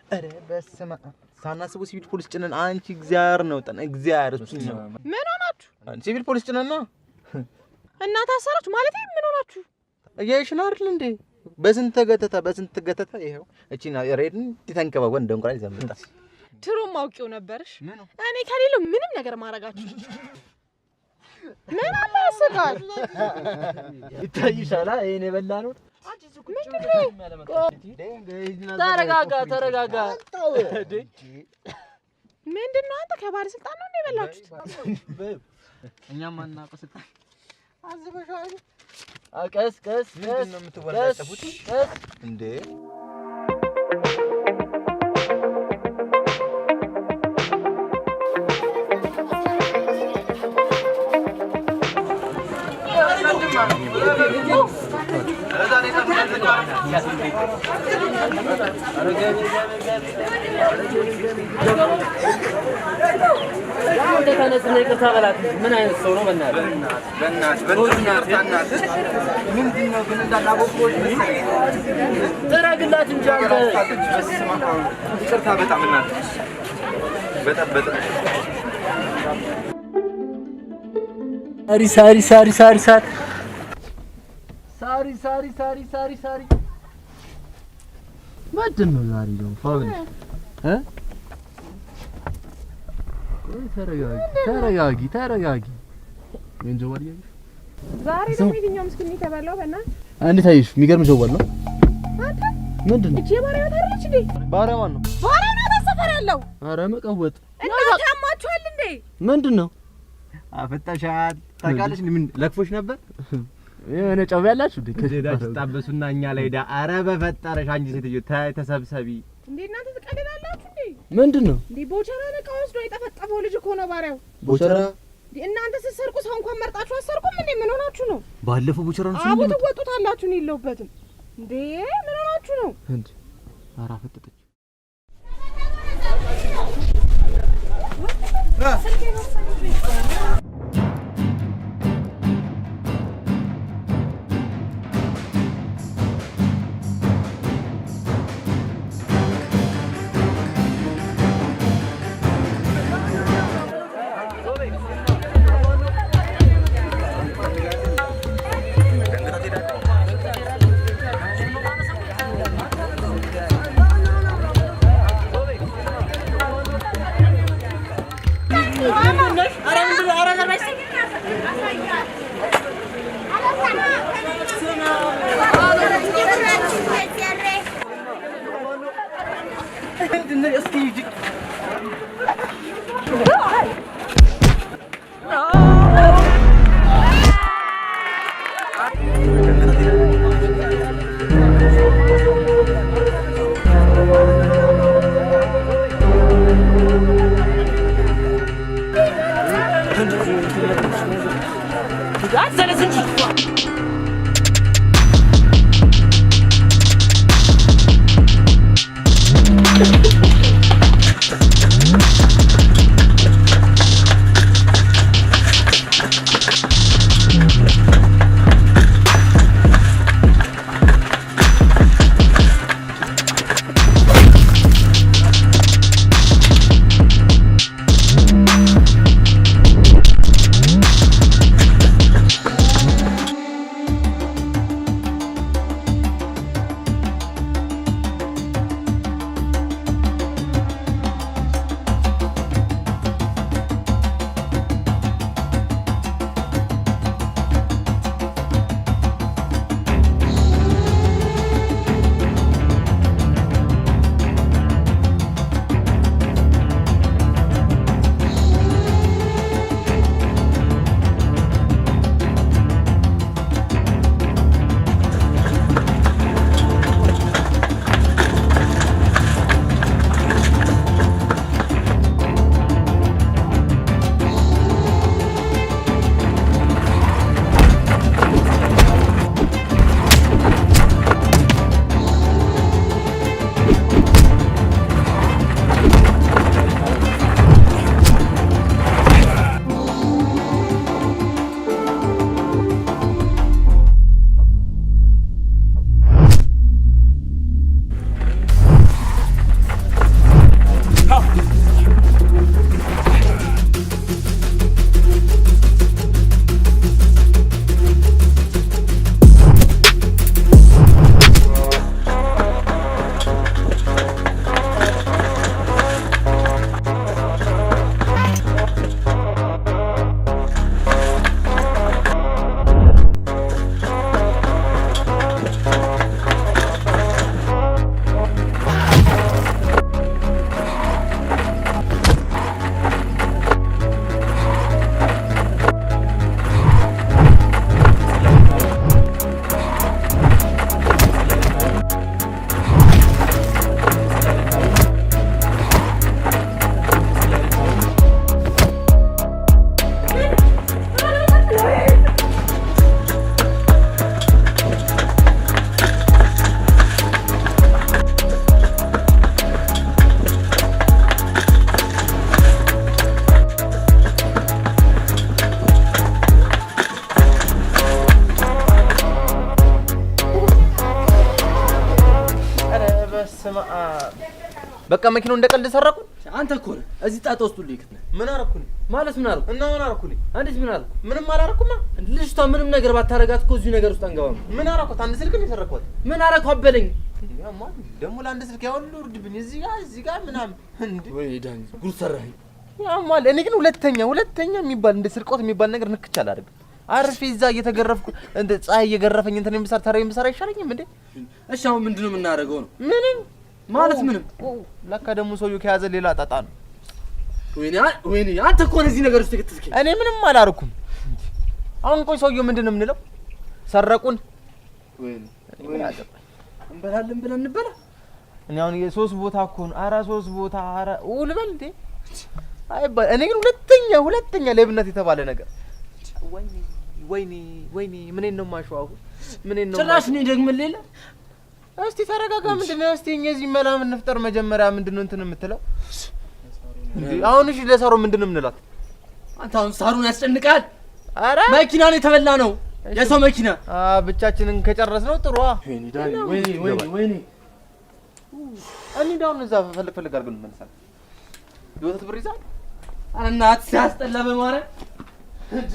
ኧረ በስመ አብ ሳናስቡ ሲቪል ፖሊስ ጭነን አንቺ እግዚአብሔር ነው ጠን እግዚአብሔር እሱ ነው
ምን ሆናችሁ
ሲቪል ፖሊስ ጭነን ነው
እና ታሰራችሁ ማለት ምን ሆናችሁ
እያይሽን አይደል እንዴ በስንት ገተታ ይሄው እቺና ሬድን ተንከባወን እንደንቁራይ ዘመጣ
ድሮም አውቄው ነበርሽ። እኔ ከሌለው ምንም ነገር ማረጋችሁ ምን አለ ያስጋል?
ይታይሻል ይሄን የበላነው ተረጋጋ
ምንድነው አንተ ከባለስልጣን ነው የበላችሁት?
እኛም አናውቀው ስልጣን
አዝበሻል።
ቀስ
ምንድን ነው የምትወላጨፉት እንዴ?
ምን አይነት ሰው ነው?
ምንድነው ግን እንዳላቦቆች
ተራግላት እንጂ አንተ
ይቅርታ በጣም እናት በጣም
ሳሪ ምንድን ነው ዛሬ ነው ፋብል ተረጋጊ ምን ጀዋል ያይ
ዛሬ ደግሞ የትኛው ምስኪን የተበላው በእናትህ
አንዴ ታይሽ የሚገርም ጀዋል ነው
አንተ
ምንድን ነው
እቺ ባሪያው ታረች እንዴ
ባሪያ ማን ነው
ባሪያው ነው ተሰፈር ያለው
ኧረ መቀወጥ
እና ታማችኋል እንዴ
ምንድን ነው
አፈጣሻት ታውቃለሽ ምን ለክፎሽ ነበር
የሆነ ጨው ያላችሁ እንዴ
ከጀዳችሁ ታበሱና እኛ ላይ ዳ ኧረ በፈጠረሽ አንጂ ሴትዮ ተሰብሰቢ
እንዴ እናንተ ትቀልዳላችሁ እንዴ
ምንድን ነው
እንዴ ቦቸራ ለቃ ወስዶ የጠፈጠፈው ልጅ እኮ ነው ባሪያው
ቦቸራ
እንዴ እናንተ ስትሰርቁ ሰው እንኳን መርጣችሁ አሰርቁም እንዴ ምን ሆናችሁ ነው
ባለፈው ቦቸራ ነው
አቡ ትወጡታላችሁ ነው የለውበትም እንዴ ምን ሆናችሁ ነው
እንዴ ኧረ አፈጠጠች
በስመ አብ በቃ መኪናው እንደቀልድ ሰረቁ።
አንተ እኮ ነህ እዚህ ጣጣ ውስጥ ሁሉ ይከተል።
ምን አደረኩኝ
ማለት ምን አደረኩ?
እና ምን አደረኩኝ?
እንዴት ምን አደረኩ?
ምንም አላደረኩማ።
ልጅቷ ምንም ነገር ባታረጋት እኮ እዚህ ነገር ውስጥ አንገባም።
ምን አደረኩት? አንድ ስልክ ነው የሰረኳት።
ምን አደረኩ አበለኝ።
ያማ ደግሞ ለአንድ ስልክ ያው ሁሉ እርድብኝ እዚህ ጋር ምናምን እንዴ!
ወይ ዳኒ ጉድ ሰራኸኝ።
ያማ እኔ ግን ሁለተኛ የሚባል እንደ ስርቆት የሚባል ነገር ንክቻ አላደርግም። አርፌ እዛ እየተገረፍኩ እንደ ፀሐይ እየገረፈኝ እንትን የምሰራ ተራ የምሰራ አይሻለኝም እንዴ?
እሺ አሁን ምንድነው የምናደርገው ነው?
ምንም
ማለት ምንም።
ለካ ደግሞ ሰውዬው ከያዘ ሌላ ጣጣ ነው።
ወይኔ አንተ እኮ እዚህ ነገር ውስጥ ተከተልከኝ።
እኔ ምንም አላደረኩም። አሁን ቆይ ሰውዬው ምንድነው የምንለው? ሰረቁን።
ወይኔ እንበላለን ብለን እንበላ።
እኔ አሁን የሶስት ቦታ እኮ ነው። ኧረ ሶስት ቦታ ኧረ ውልበል እንዴ አይባል። እኔ ግን ሁለተኛ ሌብነት የተባለ ነገር ወይኔ ምኔን ነው የማሸዋው? ምኔን ነው
ጭራሽ እኔ ደግመህ ሌላ።
እስቲ ተረጋጋ። ምንድነው እስቲ እዚህ መላም እንፍጠር። መጀመሪያ ምንድነው እንትን የምትለው? አሁን እሺ ለሳሩ ምንድነው የምንላት?
አንተ አሁን ሳሩን ያስጨንቃል።
ኧረ
መኪና ነው የተበላ ነው የሰው መኪና።
ብቻችንን ከጨረስነው ጥሩ።
ወይኔ ዳኒ ወይኔ
እኔ ዳውን እዛ ፈልግ አድርገን እንመለሳለን። የወተት ብር ይዛል።
ኧረ እናትህ ሲያስጠላ በማርያም እንዴ!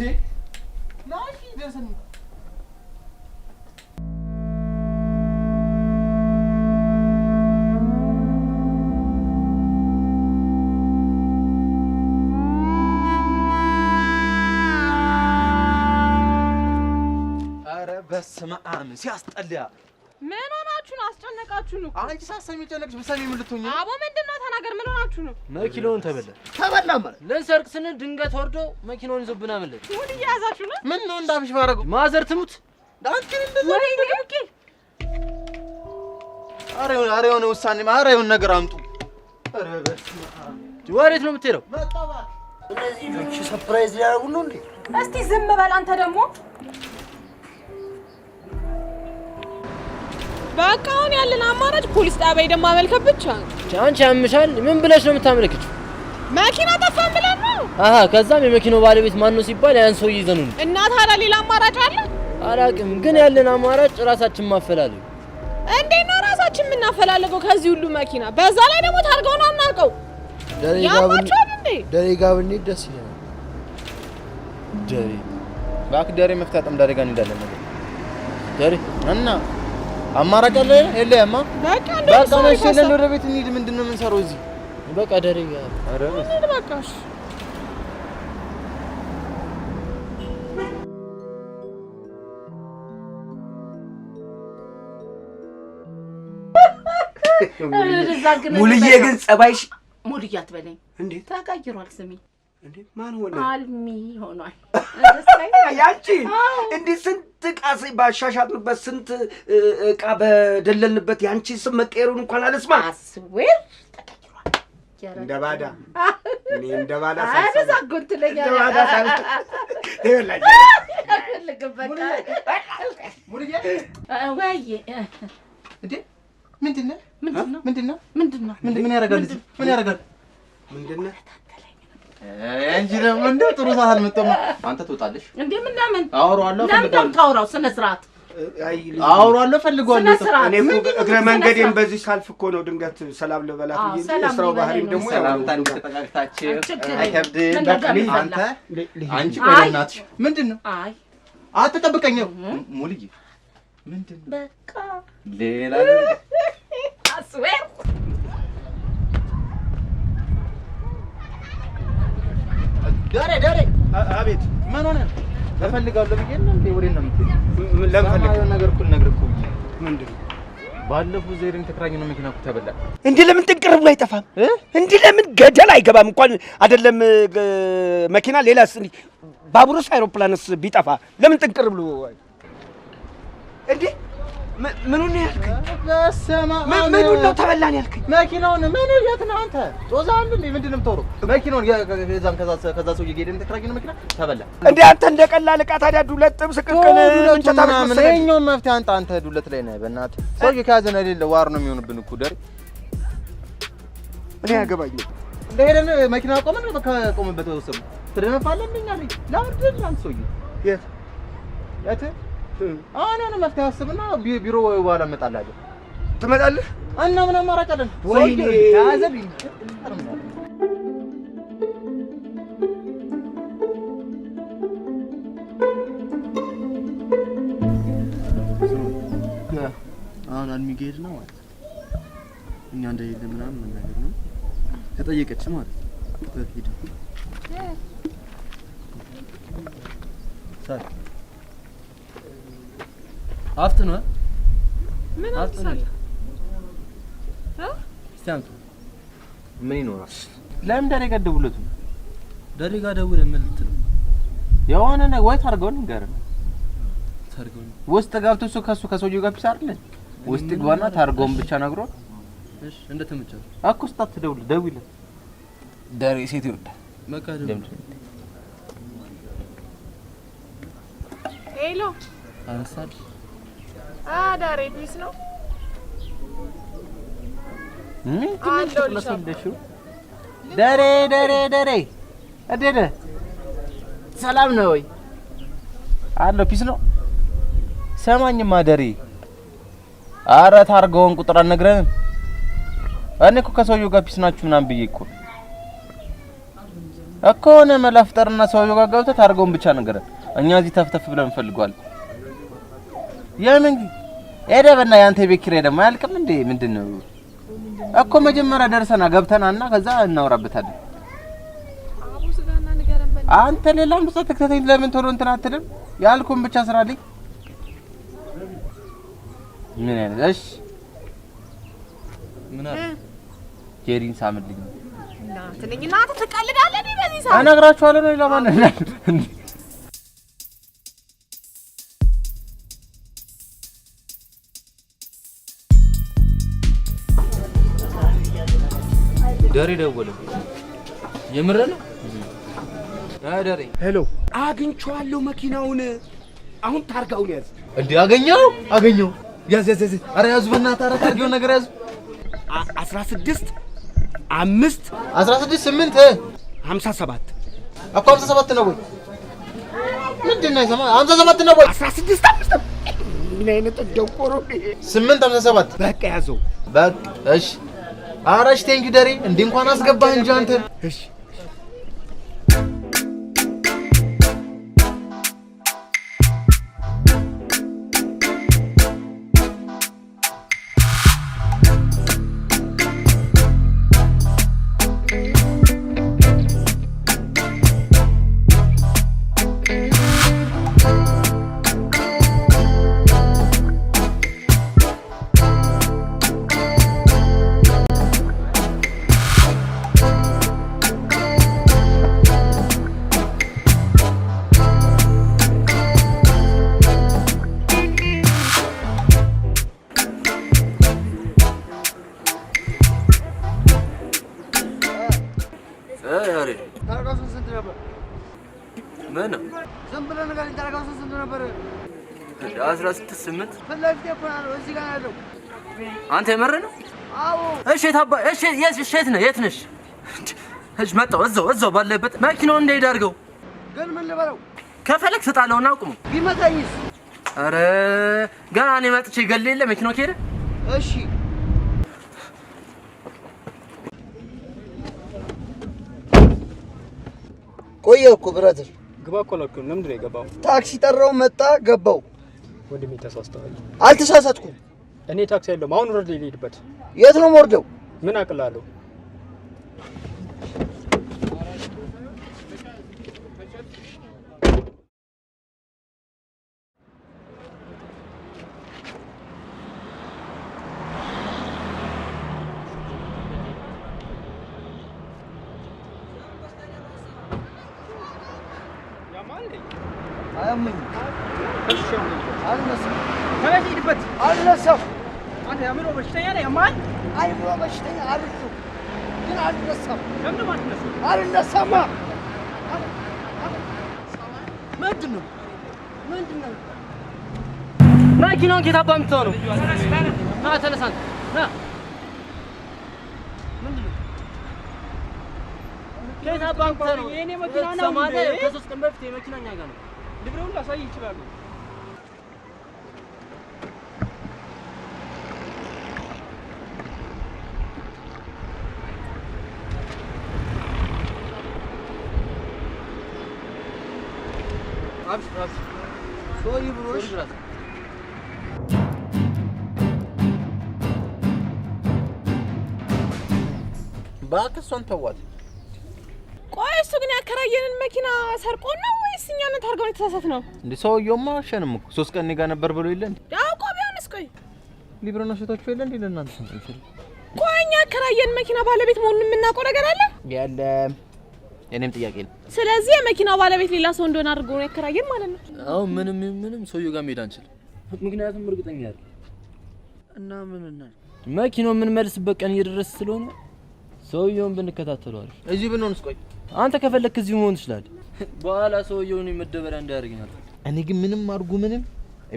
ናሺ ደርሰን በስመ አብ ሲያስጠላ።
ምን ሆናችሁ ነው? አስጨነቃችሁ ነው።
አንቺ ሳሰሚ ጨነቅሽ በሰሚ ምን ልትሆኚ?
አቦ ምንድነው? ተናገር። ምን ሆናችሁ ነው?
መኪናውን ተበላ ማለት ልንሰርቅ ስንል ድንገት ወርዶ መኪናውን ይዞብን አመለጠ።
ሙድ እያያዛችሁ ነው?
ምን ነው እንዳፍሽ ባረገው?
ማዘር ትሙት
አንቺ እንደዛ ኧረ የሆነ ውሳኔ ኧረ የሆነ ነገር አምጡ። ኧረ በስመ አብ
ወዴት ነው የምትሄደው?
መጣባት እነዚህ ልጅ ሰርፕራይዝ ሊያደርጉ ነው እንዴ?
እስቲ ዝም በል አንተ ደግሞ። በቃ አሁን ያለን አማራጭ ፖሊስ ጣቢያ ሄደን ማመልከት ብቻ ነው።
አንቺ ያምሻል። ምን ብለሽ ነው የምታመለክችው?
መኪና ጠፋን ብለን ነው።
አሃ ከዛም የመኪናው ባለቤት ማን ነው ሲባል ያን ሰው ይዘኑ ነው።
እና ታዲያ ሌላ አማራጭ አለ?
አላውቅም፣ ግን ያለን አማራጭ ራሳችን ማፈላለግ።
እንዴት ነው ራሳችን የምናፈላለገው ከዚህ ሁሉ መኪና? በዛ ላይ ደግሞ ታርገውን አናውቀው። ያማቻል እንዴ?
ደሬ ጋር ብንሄድ ደስ ይላል።
እባክህ ደሬ መፍታጠም ዳሬ ጋር እንሄዳለን ነገር
ደሬ
እና አማራጭ አለ የለማ?
በቃ እንደው
መሽለን ወደ ቤት እንሂድ። ምንድነው የምንሰራው እዚህ?
በቃ ደሬ ጋር
ኧረ
እንሂድ በቃሽ።
ሙልዬ ግን ጸባይሽ
ሙልዬ አትበለኝ እንዴ! ተቀይሯል ስሜ
እንዴ! ማን ሆነ?
አልሚ ሆኗል።
ያንቺ እንዴ ስንት ዕቃ ባሻሻጥንበት ስንት ዕቃ በደለልንበት ያንቺ ስም መቀየሩን እንኳን አልስማ።
አስዌር ተቀይሯል።
እንደ ባዳ እኔ እንደ ባዳ
አረዛ ጎንትለኛ
ይኸውልህ
ሙልዬ ወይ
እንዴ ምንድነው?
ምን
ያደርጋል? ምን ያደርጋል?
ምንድነው?
አንቺ ደግሞ እንደው ጥሩ ሰዓት አልመጣም። አንተ ትወጣለሽ
እንዴ? ምን ለምን
አወራዋለሁ ፈልጋለሁ።
ታውራው ስነ ስርዓት
አወራዋለሁ ፈልጋለሁ።
እኔ እኮ እግረ መንገዴን በዚህ ሳልፍ እኮ ነው ድንገት ሰላም ልበላት ብዬ የስራው ባህሪም ደግሞ
ሰላምታን ተጠቃቅታችሁ አይከብድም። አንቺ ቆይ እናትሽ ምንድነው?
አይ
አትጠብቀኝም ሙልዬ ምንድነው?
በቃ
ሌላ
አስዌር
ዳሬ
አቤት
ምን ሆነ? እፈልጋለሁ ብዬሽ ነው እንዴ? ወዴት ነው የምትሄጂው?
ለምን ፈልገህ
ነገር እኮ ልነግርህ እኮ
ምንድነው?
ባለፈው ዘይሬን ተከራኝ ነው መኪና እኮ ተበላ።
እንዴ ለምን ጥንቅር ብሎ አይጠፋም? እንዴ ለምን ገደል አይገባም? እንኳን አይደለም መኪና ሌላስ ባቡርስ አይሮፕላንስ ቢጠፋ ለምን ጥንቅር ብሎ እንዴ ምኑን ያልከኝ? ምኑን ነው ተበላን ያልከኝ?
መኪናውን ምን የት ነው አንተ? ጦዛል እንዴ? ምንድነው የምታወራው? መኪናውን ከዛም ከዛ ሰውዬ ሄደን ተከራኝ ነው መኪና ተበላ።
እንዴ አንተ እንደ ቀላል ዕቃ ታዲያ ዱለት ጥብስ ቅቅል እንጨታ
ምን የኛውን መፍትሄ አንተ ዱለት ላይ ነህ። በእናትህ ሰውዬ ከያዘን አይደለ ዋር ነው የሚሆንብን እኮ ደሬ።
እኔ ያገባኝ
እንደ ሄደን መኪና ቆመን ከቆመበት ወሰዱ ትደነፋለህ። እኛ ላይ ላውርድ አንተ ሰውዬ የት አሁን መፍትሄ አስብና ቢሮ በኋላ እመጣለሁ።
ትመጣለህ
እና ምን አማራጭ አለን?
ወይኔ
ያዘልኝ
አሁን አልሚጌድ ነው ማለት እኛ እንደሌለ ምናምን መናገር ነው ከጠየቀች ማለት በፊት ሳይ አፍጥነው
ምን አፍጥነው
ስታንቱ
ምን ይኖራል? ለምን ደረጋ ደውለቱ
ደረጋ ደውለ ምን ልትል
የሆነ ነገር ወይ ታርገው ንገር
ታርገው
ውስጥ ገብቶ እሱ ከሰውየው ጋር ፒስ አይደል ውስጥ ግባና ታርገውን ብቻ ነግሮ
እሺ እንደተመቸው
አኩስታት ደውል ዳሬ ሴት ይወዳል
መካደም
ሄሎ
አንሳድ
ዳሬ ፒስ ነው
ደሬ አደደ ሰላም ነው ወይ አለው ፒስ ነው ሰማኝማ ደሬ አረ ታርገውን ቁጥር አልነግረንም እኔ እኮ ከሰውየው ጋር ፒስ ናችሁ ምናምን ብዬ እኮ ነው መላፍጠርና ሰውየው ጋር ገብተህ ታርገውን ብቻ ነገረን እኛ እዚህ ተፍተፍ ብለን እንፈልጋለን የምን ኤደበና ያንተ ቤት ኪራይ ደግሞ አያልቅም እንዴ ምንድነው እኮ መጀመሪያ ደርሰና ገብተናና ከዛ እናወራበታለን
አቡስ ጋርና ንገረን በል
አንተ ሌላም ብቻ ተከታተኝ ለምን ቶሎ እንትን አትልም ያልኩን ብቻ ስራልኝ ምን አይነት እሺ ምን አለ ጄሪን ሳምልኝ
እና ትንኝና ትቀልዳለህ እንዴ በዚህ ሰዓት
አናግራችኋለሁ ነው ለማን ደሬ ደወለ የምር ነው ደሬ
ሄሎ አግኝቼዋለሁ መኪናውን አሁን ታርጋውን ያዝ
እንዴ አገኘው ያዝ አረ ያዙ በእናትህ አረ ታርጋው ነገር ያዙ
16 5
16 8
57
እኮ 57 ነው ወይ ምንድነው ሰማ 57 ነው ወይ
16 5 ምን አይነት ደቆሮ
8 57
በቃ ያዘው
በቃ እሺ አራሽ ቴንኪ ደሬ እንዴ እንኳን አስገባህ እንጂ አንተ
እሺ
ምን
ዝም ብለህ ነገር እንታረጋው ስንት ነበር
16 8
ፈለግቴ እኮ ነው እዚህ ጋር ያለው
አንተ የመረ ነው
አዎ
እሺ ታባ እሺ የት ነሽ እሺ መጣው እዛው ባለበት መኪናው እንደሄድ አድርገው
ግን ምን ልበለው
ከፈለክ ስጣለውና አቁሙ
ቢመታኝስ
አረ ገና እኔ መጥቼ ገለለ መኪናው ከሄደ
እሺ ቆየ እኮ ብራዘር
ግባ እኮ አላልኩም ለምንድን ነው የገባው
ታክሲ ጠራው መጣ ገባው
ወንድሜ ተሳስተሃል
አልተሳሳትኩም
እኔ ታክሲ የለውም አሁን ወርደ ልሄድበት
የት ነው የምወርደው
ምን አቅላለሁ
አያመኝ
እሺ
አልነሳም
ተነሺበት
አልነሳም
አንተ ያምሮ በሽተኛ ነህ ያማል
አይምሮ በሽተኛ አይደለም ግን አልነሳም
ለምን ማትነሳ
አልነሳማ
ምንድነው
መኪናውን ጌታ ባምጥተው ነው ና ተነሳን ና ጌታ ባምጥተው ነው
የኔ መኪና ነው
ሰማደ ከሶስት ቀን በፊት የመኪናኛ ጋር ነው
ልብረውን ላሳይ ይችላል
አብሽር
ሶሪ ብሎሽ ባክሷን ተዋት።
ቆይ እሱ ግን ያከራየንን መኪና ሰርቆን ነው ወይስ እኛን ታርገው የተሳሳት ነው?
እንዴ ሰውየውማ አሸንም እኮ 3 ቀን እኔ ጋር ነበር ብሎ ይለን
አውቆ ቢሆንስ? ቆይ
ሊብሮ ነው ሸታችሁ ይለን እንዴ ለእናንተ ሰምተሽ?
ቆይ እኛ ያከራየን መኪና ባለቤት መሆኑን የምናውቀው ነገር አለ?
የለም። እኔም ጥያቄ ነው።
ስለዚህ የመኪናው ባለቤት ሌላ ሰው እንደሆነ አድርጎ ነው ያከራየን ማለት ነው?
አዎ ምንም ሰውየው ጋር መሄድ አንችልም። ምክንያቱም እርግጠኛ አይደል እና መኪናው ምን መልስበት ቀን እየደረሰ ስለሆነ ሰውየውን ብንከታተለው አሪፍ።
እዚህ ብንሆንስ? ቆይ
አንተ ከፈለክ እዚህ መሆን ትችላለህ። በኋላ ሰውየውን መደበሪያ እንዳያደርገኛል።
እኔ ግን ምንም አድርጉ ምንም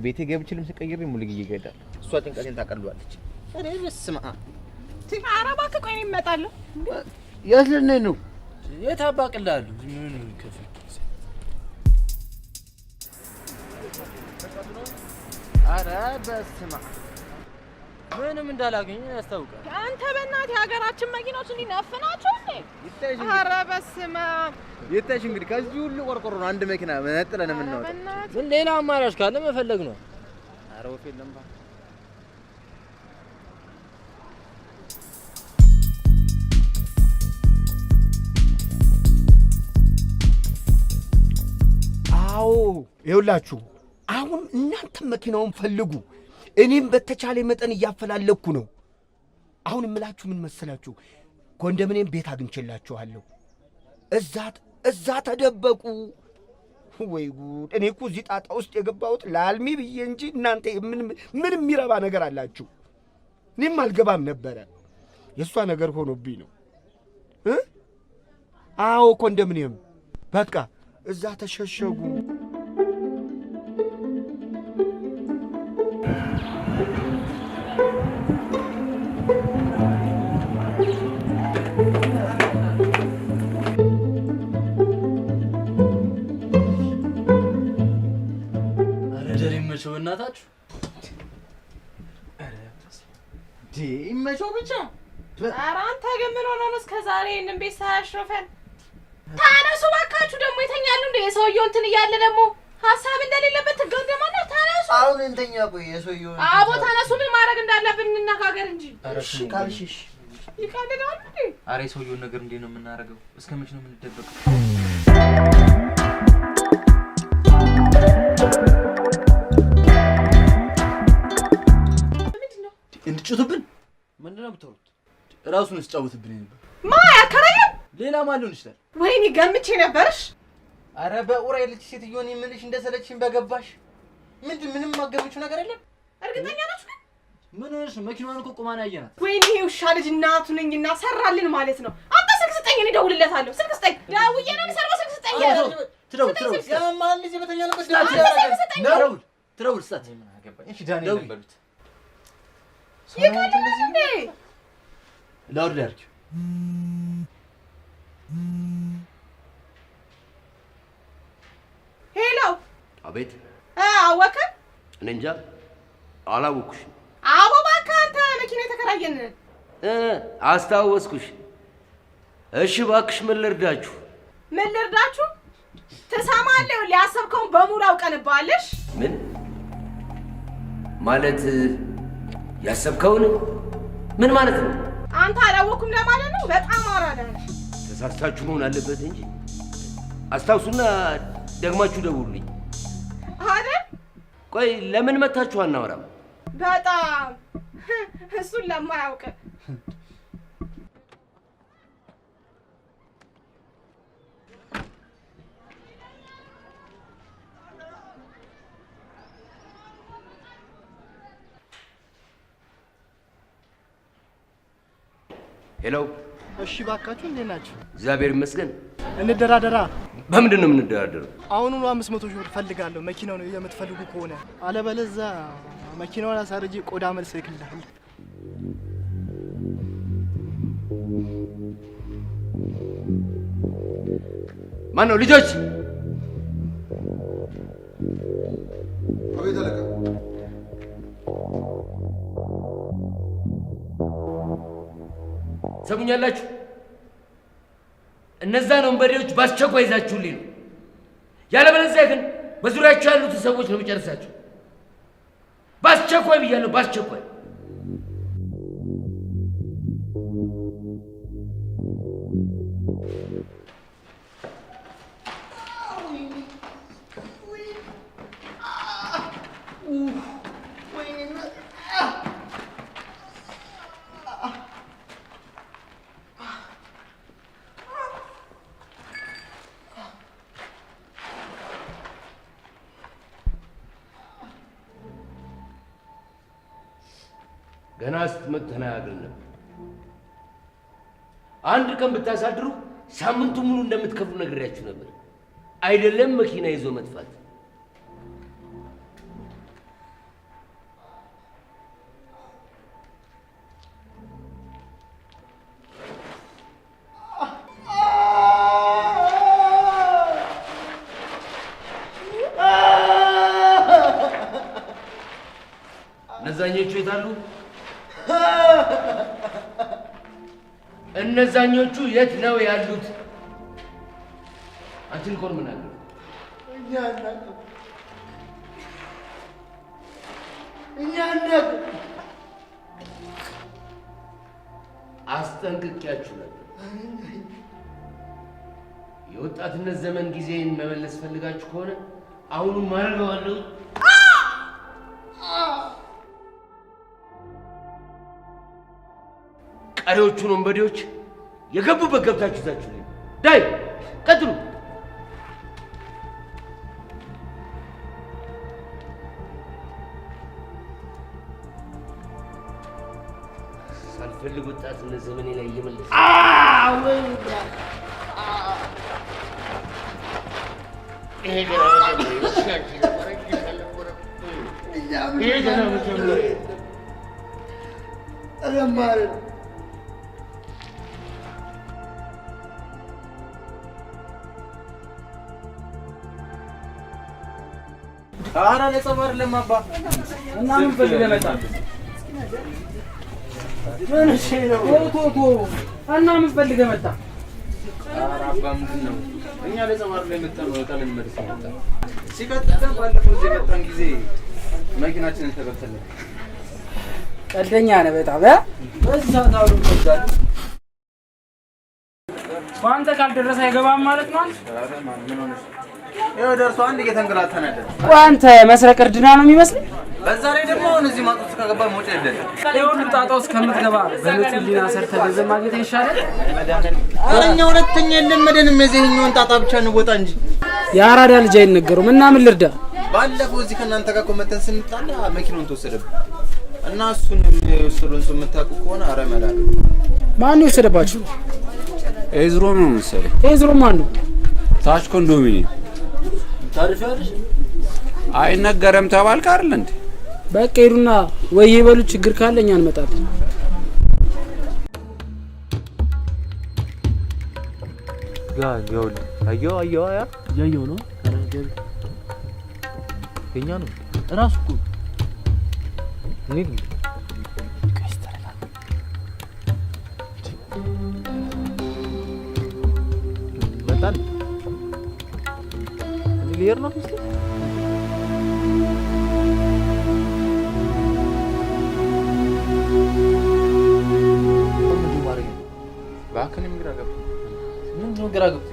ቤቴ ገብቼ ልብስ ቀይሬ ሙሉግዬ ይገዳል። እሷ ጭንቀቴን ታቀልሏለች። እኔ በስማ
ኧረ እባክህ ቆይ እኔ እመጣለሁ።
የት ልንሄድ ነው?
የት አባቅልሃለሁ? ምን ከፍ
ኧረ በስማ
ምንም እንዳላገኘ ያስታውቃል።
አንተ በእናትህ የሀገራችን መኪኖች እንዲነፍናቸው እንዴ? ኧረ በስመ አብ
ይታይሽ። እንግዲህ ከዚህ ሁሉ ቆርቆሮ ነው አንድ መኪና መነጥለን የምናወጣው።
ምን ሌላ አማራጭ ካለ መፈለግ ነው።
ኧረ ወፍ የለም ባ
አዎ ይኸውላችሁ፣ አሁን እናንተ መኪናውን ፈልጉ። እኔም በተቻለ መጠን እያፈላለኩ ነው። አሁን እምላችሁ ምን መሰላችሁ? ኮንዶሚኒየም ቤት አግኝቼላችኋለሁ። እዛ ተደበቁ። ወይ ጉድ! እኔ እኮ እዚህ ጣጣ ውስጥ የገባሁት ለአልሚ ብዬ እንጂ እናንተ ምን የሚረባ ነገር አላችሁ? እኔም አልገባም ነበረ። የእሷ ነገር ሆኖብኝ ነው። አዎ ኮንዶሚኒየም በቃ እዛ ተሸሸጉ።
ይመቸው እናታችሁ
ይመቸው ብቻ።
ኧረ አንተ ግን ምን ሆነህ ነው እስከ ዛሬ ይህንን ቤት ሳያሽረፈን? ታነሱ እባካችሁ። ደግሞ ይተኛሉ እንደ የሰውየው እንትን እያለ ደግሞ ሀሳብ እንደሌለበት ትገደማለህ። ታነሱ
አሁን እንተኛ። ቆይ የሰውየው
አቦ ታነሱ። ምን ማድረግ እንዳለብን እንነጋገር እንጂ።
እሺ ካልሽሽ
ይቀልዳሉ እንዴ?
ኧረ የሰውየውን ነገር እንዴት ነው የምናደርገው? እስከ መቼ ነው የምንደበቀው?
እንድትጩቱብን ምንድን ነው የምትወሩት? እራሱን ስጫወትብን ነበር።
ማ ያከራየን?
ሌላ ማን ሊሆን ይችላል?
ወይኔ ገምቼ ነበርሽ።
ኧረ በኡራኤል ልጅ ሴትዮን የምልሽ እንደሰለችኝ በገባሽ። ምንም ማገምችው ነገር የለም።
እርግጠኛ ናችሁ?
ምን ሆነሽ ነው? መኪናዋን እኮ ቁማና ያየናት።
ወይኔ ይሄ ውሻ ልጅ እናቱ ነኝና ሰራልን ማለት ነው። አንተ ስልክ ስጠኝ፣ እኔ እደውልለታለሁ። ስልክ ስጠኝ። ደውዬ ነው የምሰራው። ስልክ ስጠኝ።
ትደውል።
የማን ልጅ በተኛንበት
ትደውል ስጣት።
ምን አገባኝ? እሺ ዳንኤል በሉት።
ይቀልዳል እንዴ?
ላውድ ላይ አድርጊው።
ሄሎ።
አቤት።
አወከ?
እኔ እንጃ አላወኩሽ።
አቦ እባክህ አንተ መኪና የተከራየን
አስታወስኩሽ። እሺ እባክሽ ምን ልርዳችሁ?
ምን ልርዳችሁ? ትሰማለህ? ሊያሰብከውን በሙሉ አውቀንባለሽ።
ምን ማለት? ያሰብከውን ምን ማለት ነው?
አንተ አላወኩም ለማለት ነው። በጣም አራዳ ነሽ።
ተሳስታችሁ መሆን አለበት እንጂ አስታውሱና ደግማችሁ ደውሉልኝ
አይደል?
ቆይ ለምን መታችሁ አናወራም?
በጣም እሱን ለማያውቅ
ሄሎ።
እሺ ባካችሁ እንዴት ናችሁ?
እግዚአብሔር ይመስገን።
እንደራደራ።
በምንድን ነው የምንደራደረው?
አሁኑኑ 500 ሺህ ብር ፈልጋለሁ መኪናው ነው የምትፈልጉ ከሆነ፣ አለበለዚያ መኪናውን አሳርጄ ቆዳ መልስ ልክልሃል።
ማን ነው ልጆች?
አቤት አለቃ።
ሰሙኛላችሁ? እነዛን ወንበዴዎች ባስቸኳይ ይዛችሁልኝ ነው። ያለበለዚያ ግን በዙሪያቸው ያሉት ሰዎች ነው የሚጨርሳቸው። ባስቸኳይ ብያለሁ፣ ባስቸኳይ። ገና ስትመጥ ተናግረን ነበር። አንድ ቀን ብታሳድሩ ሳምንቱ ሙሉ እንደምትከፍሉ ነግሬያችሁ ነበር። አይደለም መኪና ይዞ መጥፋት። እነዛኞቹ የታሉ? እነዛኞቹ የት ነው ያሉት? አንቺን እኮ ነው የምናገረው። እኛ አስጠንቅቄያችሁ ነበር። የወጣትነት ዘመን ጊዜን መመለስ ፈልጋችሁ ከሆነ አሁንም አደርገዋለሁ። ቀሪዎቹን ወንበዴዎች የገቡበት ገብታችሁ ይዛችሁ ነው። ዳይ ቀጥሉ። ሳልፈልግ ወጣትነት ዘመኔ ላይ እየመለሰ
ኧረ ለጸባር ለማባ
እና ምን ፈልገህ መጣ? ምን እሺ ነው? ቶቶ እና ምን ፈልገህ መጣ?
ኧረ አባ ምንድን ነው? እኛ ለጸባር ላይ መጣን ነው ቀን እንመልስ መጣ። ሲቀጥል ባለፈው እዚህ መጣን ጊዜ መኪናችንን ተበተነ።
ቀልደኛ ነህ በጣም በዛ ታውሩ ይወዳል። ቋንተ ካልደረሰ አይገባም ማለት ነው።
ኧረ ማን ምን ሆነሽ? ይኸው ደርሶ አንድ እየተንገላታን ያለ
ቋንተ መስረቅ እርድና ነው የሚመስል።
በዛ ላይ ደግሞ አሁን እዚህ ማጥቶ ከገባ ሞጭ አይደለም።
ይሁን ጣጣው እስከምትገባ በንጹህ ሊና ሰርተህ ገንዘብ ማግኘት ይሻላል።
አረኛ ሁለተኛ የለመደንም የዚህኛውን ጣጣ ብቻ እንወጣ እንጂ
የአራዳ ልጅ አይነገሩም። እና ምን ልርዳ?
ባለፈው እዚህ ከእናንተ ጋር ኮመተን ስንጣላ መኪናውን ተወሰደብን እና እሱን የወሰዱን ሰው የምታውቁ ከሆነ ኧረ መላል
ማን የወሰደባችሁ?
ኤዝሮ ነው መሰለኝ።
ኤዝሮ ማን ነው?
ታች ኮንዶሚኒየም
ታሪፋለሽ
አይነገረም ተባልክ አይደል እንዴ?
በቃ ሄዱና ወይ ይበሉ፣ ችግር ካለኛ እንመጣለን።
ያው አየው
ያየው ነው
የኛ ነው
ራሱ እኮ
እንዴ መጣን ሊየር ነው እስቲ ባከንም ግራ ገብቶ ምን ነው ግራ ገብቶ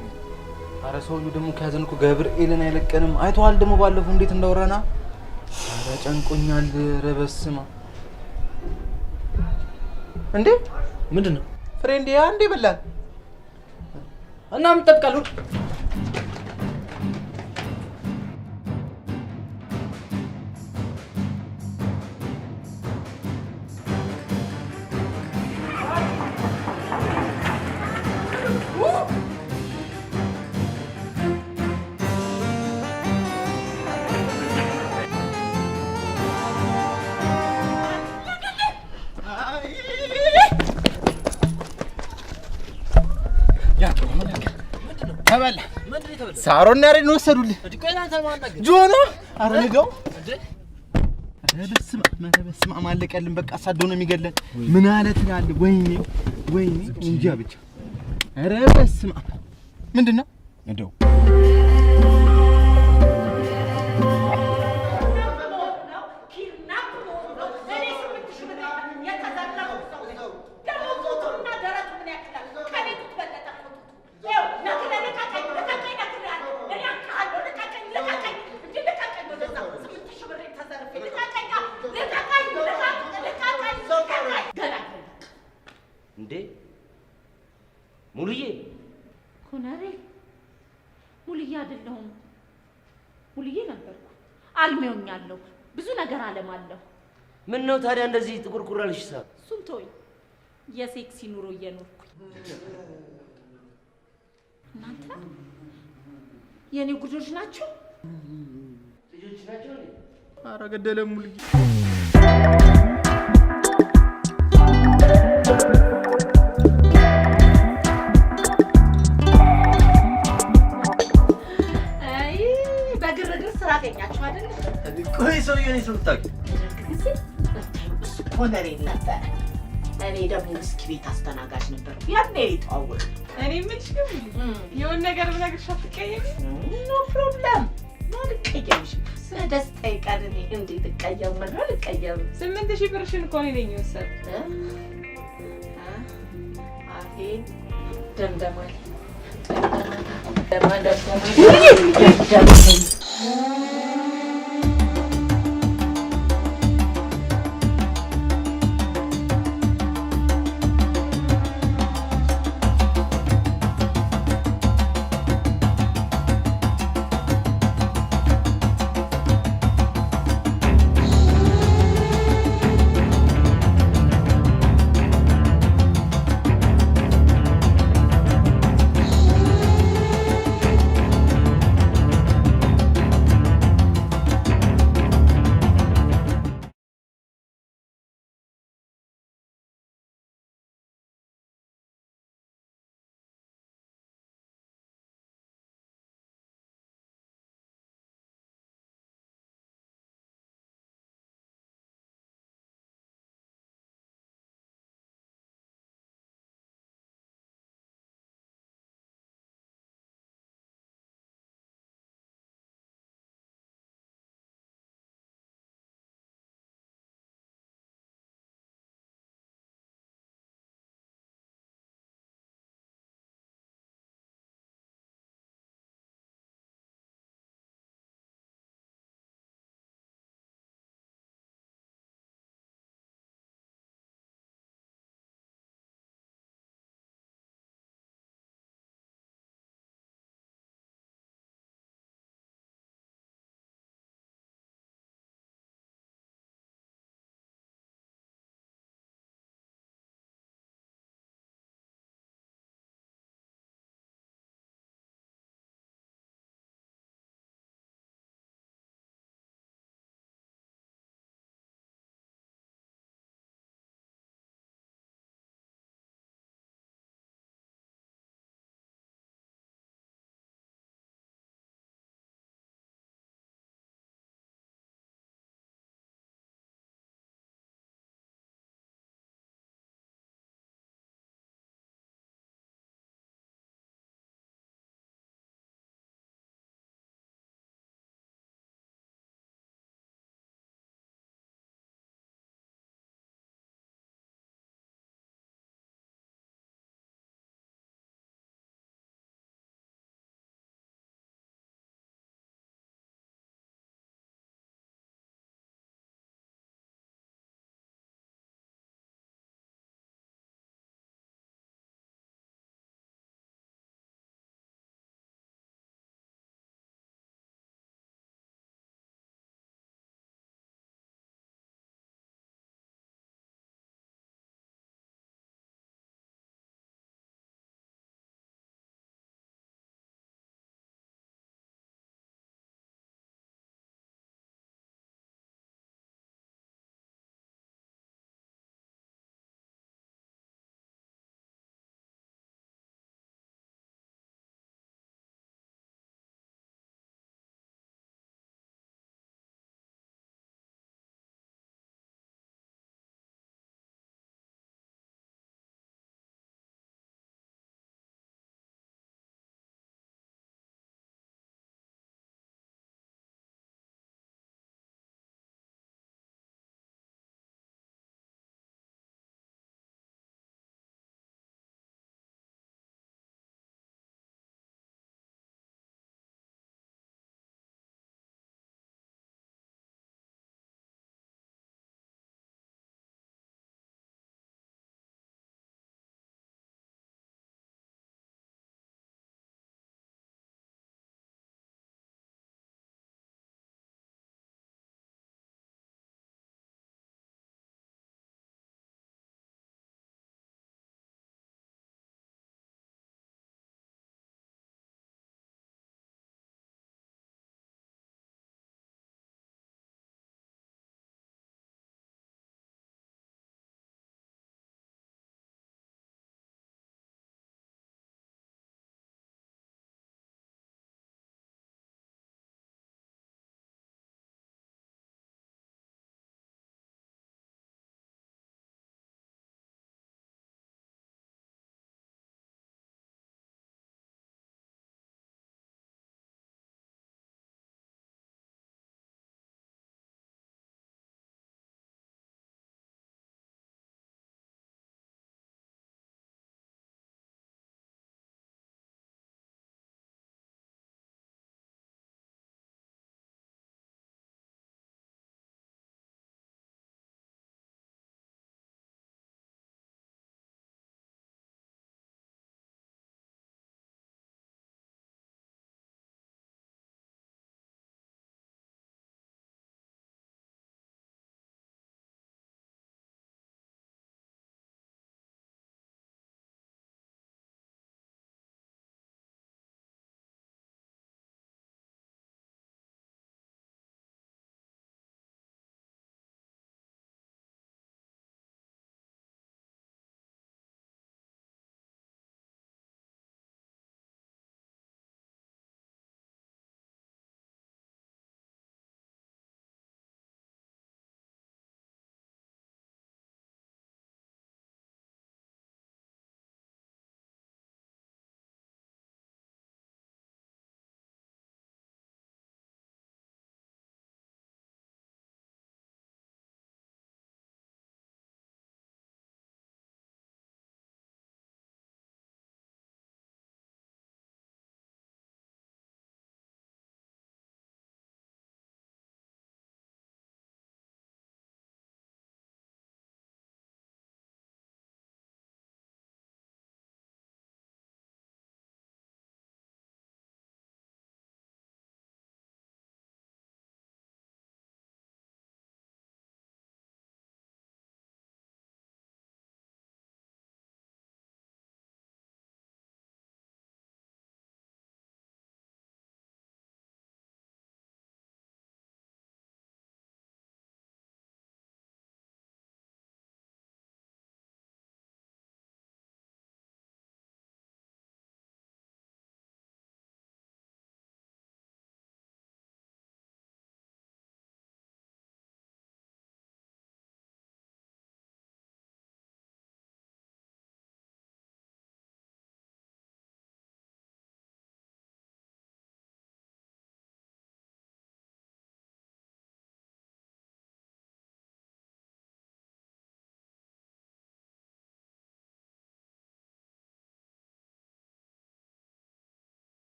ኧረ ሰውዬው ደግሞ ከያዘን እኮ ገብርኤልን አይለቀንም። አይተዋል ደግሞ ባለፈው እንዴት እንዳወራና ኧረ ጨንቆኛል። ኧረ በስመ አብ እንዴ
ምንድነው
ፍሬንዴ አንዴ በላን
እና ምን ጠብቃለሁ?
ሳሮና ያሬን ወሰዱልህ። ጆኖ አረጋው በስመ አብ አለቀልን። በቃ አሳደው ነው የሚገለን። ምን አለ ትላለህ? ወይኔ እንጃ ብቻ። ኧረ በስመ አብ ምንድን ነው እንደው
እንዴ ሙሉዬ
ኮነሬ ሙሉዬ አይደለሁም። ሙሉዬ ነበርኩ። አልሜውኛለሁ። ብዙ ነገር አለማለሁ።
ምን ነው ታዲያ እንደዚህ ጥቁር ኩራልሽ? ሳብ
እሱን ተወኝ። የሴክሲ ኑሮ እየኖርኩኝ እናንተ የኔ ጉጆች ናቸው።
ልጆች ናቸው።
ኧረ ገደለ ሙሉዬ።
አይ በግርግር ስራ አገኛችሁ አይደል?
ቆይ ሰውዬው ነው ታውቂ?
እሱ ኮነሬ ነበር። እኔ ደግሞ ውስኪ ቤት አስተናጋጅ ነበር። ያኔ የተዋወቅ
እኔ የምልሽ ግን የሆነ ነገር ብነግርሽ አትቀየሚ?
ኖ ፕሮብለም። አልቀየምሽም። ስለ ደስታዬ ቀን እኔ እንዴት እቀየማለሁ? አልቀየምም።
8000 ብርሽን እኮ እኔ ነኝ የወሰድኩት።
አፌን ደምደማል።